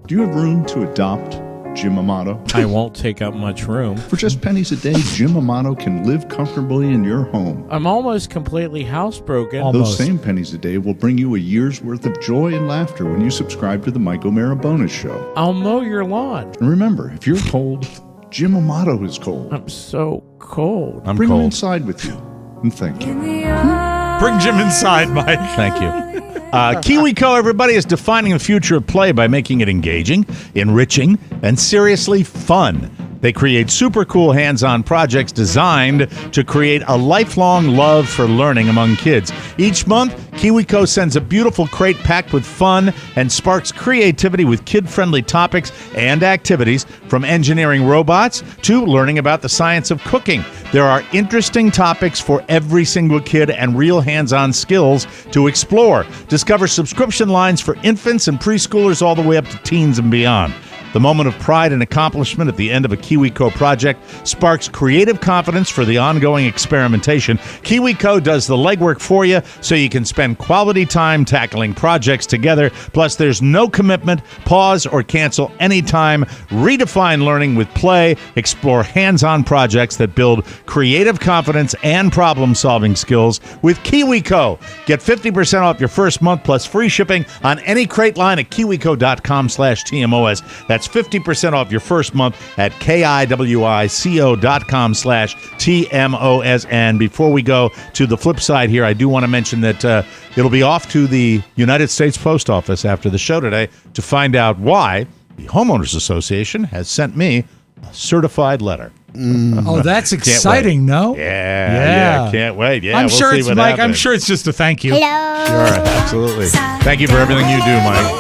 Do you have room to adopt Jim Amato? I won't take up much room. For just pennies a day, Jim Amato can live comfortably in your home. I'm almost completely housebroken. Those same pennies a day will bring you a year's worth of joy and laughter when you subscribe to the Mike O'Mara Bonus Show. I'll mow your lawn. And remember, if you're cold, Jim Amato is cold. I'm so cold. I'm Bring cold. him inside with you. And thank you. Bring Jim inside, Mike. Thank you. KiwiCo, everybody, is defining the future of play by making it engaging, enriching, and seriously fun. They create super cool hands-on projects designed to create a lifelong love for learning among kids. Each month, KiwiCo sends a beautiful crate packed with fun and sparks creativity with kid-friendly topics and activities, from engineering robots to learning about the science of cooking. There are interesting topics for every single kid and real hands-on skills to explore. Discover subscription lines for infants and preschoolers all the way up to teens and beyond. The moment of pride and accomplishment at the end of a KiwiCo project sparks creative confidence for the ongoing experimentation. KiwiCo does the legwork for you so you can spend quality time tackling projects together. Plus, there's no commitment, pause, or cancel anytime. Redefine learning with play. Explore hands-on projects that build creative confidence and problem-solving skills with KiwiCo. Get 50% off your first month plus free shipping on any crate line at kiwico.com/TMOS. That's 50% off your first month at kiwico.com/TMOS. And before we go to the flip side here, I do want to mention that it'll be off to the United States Post Office after the show today to find out why the Homeowners Association has sent me a certified letter. Oh, that's exciting, no? Yeah, can't wait. Yeah, I'm we'll sure see it's what Mike. I'm happens. sure it's just a thank you. Hello. Sure, absolutely. Thank you for everything you do, Mike.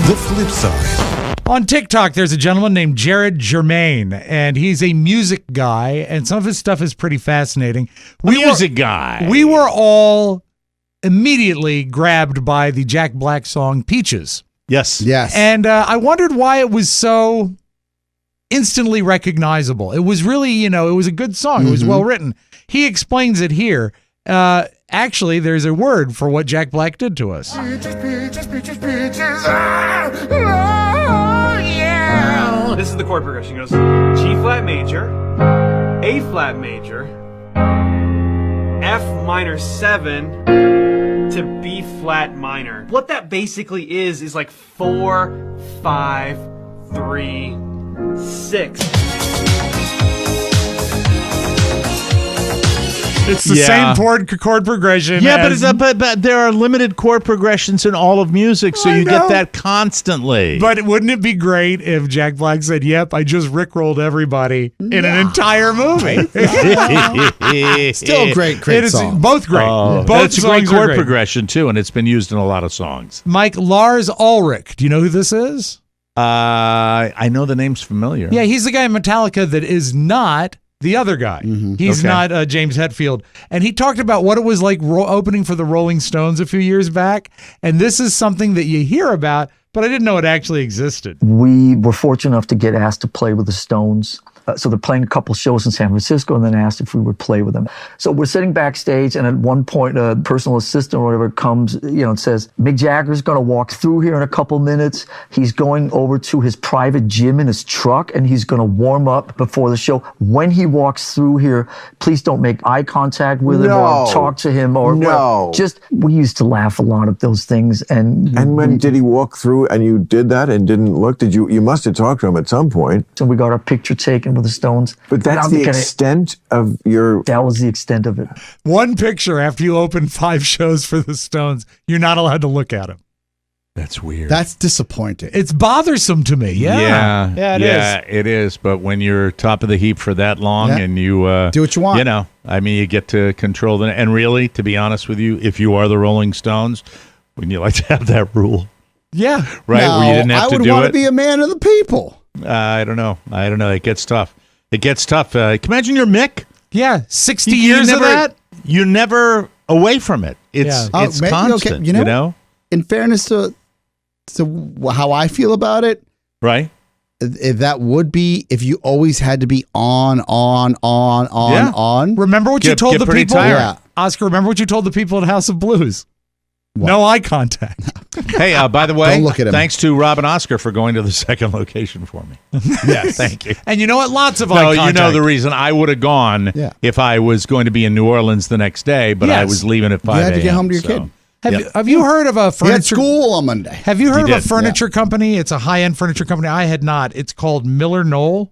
The flip side. On TikTok, there's a gentleman named Jared Germain, and he's a music guy, and some of his stuff is pretty fascinating. Guy. We were all immediately grabbed by the Jack Black song Peaches. Yes. And I wondered why it was so instantly recognizable. It was really, it was a good song. It was well written. He explains it here. Actually, there's a word for what Jack Black did to us. This is the chord progression. It goes G flat major, A flat major, F minor 7 to B flat minor. What that basically is like 4, 5, 3, 6. It's the same chord progression. Yeah, but there are limited chord progressions in all of music, so you get that constantly. But wouldn't it be great if Jack Black said, "Yep, I just rickrolled everybody in an entire movie"? Still a great song. Both great. Both it's a great chord progression too, and it's been used in a lot of songs. Mike, Lars Ulrich. Do you know who this is? I know the name's familiar. Yeah, he's the guy in Metallica that is not the other guy. He's not James Hetfield. And he talked about what it was like opening for the Rolling Stones a few years back. And this is something that you hear about, but I didn't know it actually existed. We were fortunate enough to get asked to play with the Stones. So they're playing a couple shows in San Francisco and then asked if we would play with them. So we're sitting backstage, and at one point, a personal assistant or whatever comes, and says, Mick Jagger's going to walk through here in a couple minutes. He's going over to his private gym in his truck, and he's going to warm up before the show. When he walks through here, please don't make eye contact with him or talk to him. We used to laugh a lot at those things. And when did he walk through and you did that and didn't look? You must have talked to him at some point. So we got our picture taken with the Stones. But that's the extent of your... That was the extent of it. One picture after you open 5 shows for the Stones, you're not allowed to look at him. That's weird. That's disappointing. It's bothersome to me. Yeah, it is. But when you're top of the heap for that long and you do what you want, you get to control the. And really, to be honest with you, if you are the Rolling Stones, wouldn't you like to have that rule? Yeah, right. No, where you didn't have to do it. I would want to be a man of the people. I don't know. It gets tough. Can you imagine your Mick? Yeah, 60 years of that. You're never away from it. It's constant. Okay. You know, in fairness to how I feel about it, right? That would be if you always had to be on. Remember what you told the people? Yeah. Oscar, remember what you told the people at House of Blues? What? No eye contact. Hey, by the way, don't look at him. Thanks to Rob and Oscar for going to the second location for me. Yes. Thank you. And you know what? Lots of eye contact. You know the reason I would have gone if I was going to be in New Orleans the next day, but I was leaving at 5 a.m. You had to get home to your kid. Have you heard of a furniture? He had school on Monday. Have you heard of a furniture company? It's a high-end furniture company. I had not. It's called Miller Knoll.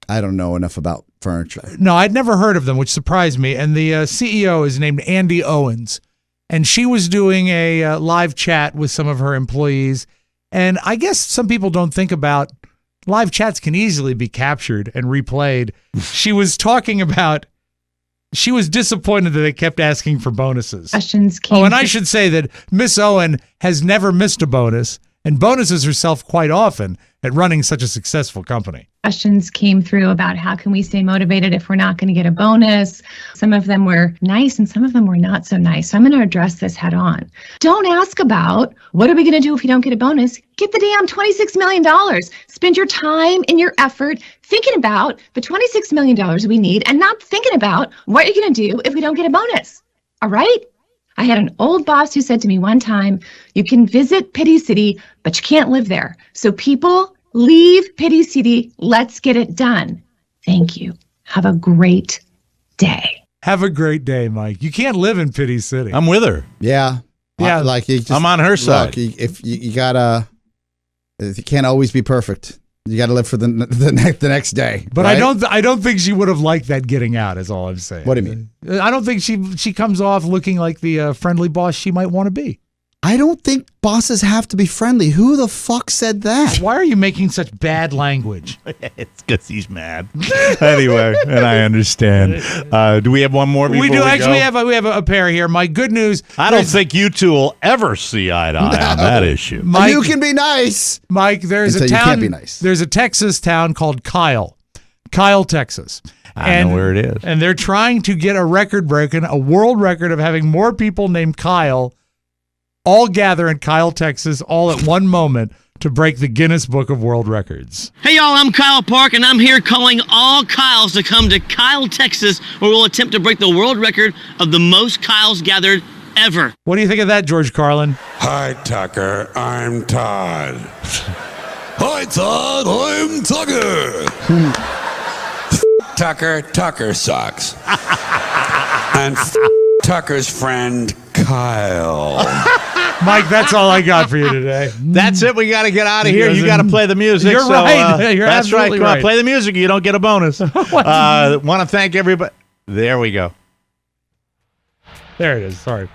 I don't know enough about furniture. No, I'd never heard of them, which surprised me. And the CEO is named Andy Owens. And she was doing a live chat with some of her employees. And I guess some people don't think about live chats can easily be captured and replayed. She was talking about she was disappointed that they kept asking for bonuses. Questions came. And I should say that Miss Owen has never missed a bonus and bonuses herself quite often at running such a successful company. Questions came through about how can we stay motivated if we're not going to get a bonus. Some of them were nice and some of them were not so nice. So I'm going to address this head on. Don't ask about what are we going to do if you don't get a bonus. Get the damn $26 million. Spend your time and your effort thinking about the $26 million we need and not thinking about what you're going to do if we don't get a bonus. All right? I had an old boss who said to me one time, you can visit Pity City, but you can't live there. So people, leave Pity City. Let's get it done. Thank you. Have a great day. Have a great day, Mike. You can't live in Pity City. I'm with her. Yeah. I'm on her side. If you gotta, it can't always be perfect. You got to live for the next day. But right? I don't think she would have liked that getting out. Is all I'm saying. What do you mean? I don't think she comes off looking like the friendly boss she might want to be. I don't think bosses have to be friendly. Who the fuck said that? Why are you making such bad language? It's because he's mad. Anyway, and I understand. Do we have one more? We do. Actually, we have a pair here. My good news. I don't think you two will ever see eye to eye on that issue. Mike, you can be nice, Mike. There's a town. You can't be nice. There's a Texas town called Kyle, Texas. I know where it is. And they're trying to get a world record of having more people named Kyle all gather in Kyle, Texas, all at one moment to break the Guinness Book of World Records. Hey, y'all, I'm Kyle Park, and I'm here calling all Kyles to come to Kyle, Texas, where we'll attempt to break the world record of the most Kyles gathered ever. What do you think of that, George Carlin? Hi, Tucker. I'm Todd. Hi, Todd. I'm Tucker. Tucker sucks. And Tucker's friend, Kyle. Mike, that's all I got for you today. That's it. We got to get out of here. You got to play the music. You're right. You're that's right. absolutely Come right. on, play the music. You don't get a bonus. Want to thank everybody. There we go. There it is. Sorry.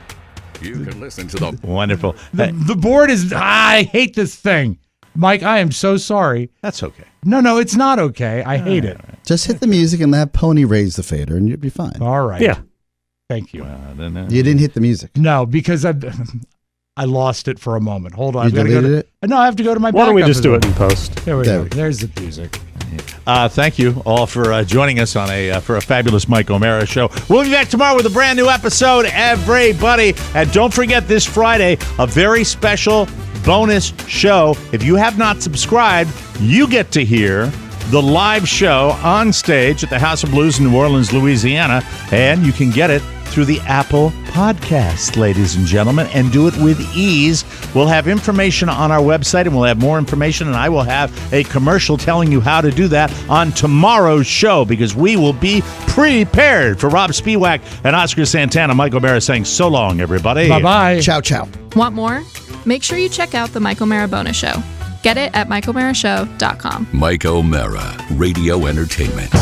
You can listen to the wonderful. The board is. I hate this thing, Mike. I am so sorry. That's okay. No, it's not okay. I hate it. Just hit the music and let Pony raise the fader, and you'll be fine. All right. Yeah. Thank you. You didn't hit the music. No, because I lost it for a moment. Hold on. You deleted it? No, I have to go to my Why don't we backup just do it in post? There we go. There's the music. Thank you all for joining us on for a fabulous Mike O'Mara show. We'll be back tomorrow with a brand new episode, everybody. And don't forget this Friday, a very special bonus show. If you have not subscribed, you get to hear the live show on stage at the House of Blues in New Orleans, Louisiana. And you can get it through the Apple Podcast, ladies and gentlemen, and do it with ease. We'll have information on our website, and we'll have more information, and I will have a commercial telling you how to do that on tomorrow's show, because we will be prepared. For Rob Spiewak and Oscar Santana, Mike O'Mara saying so long, everybody. Bye-bye. Ciao, ciao. Want more? Make sure you check out the Mike O'Mara Bonus Show. Get it at MikeO'MaraShow.com. Mike O'Mara, Radio Entertainment.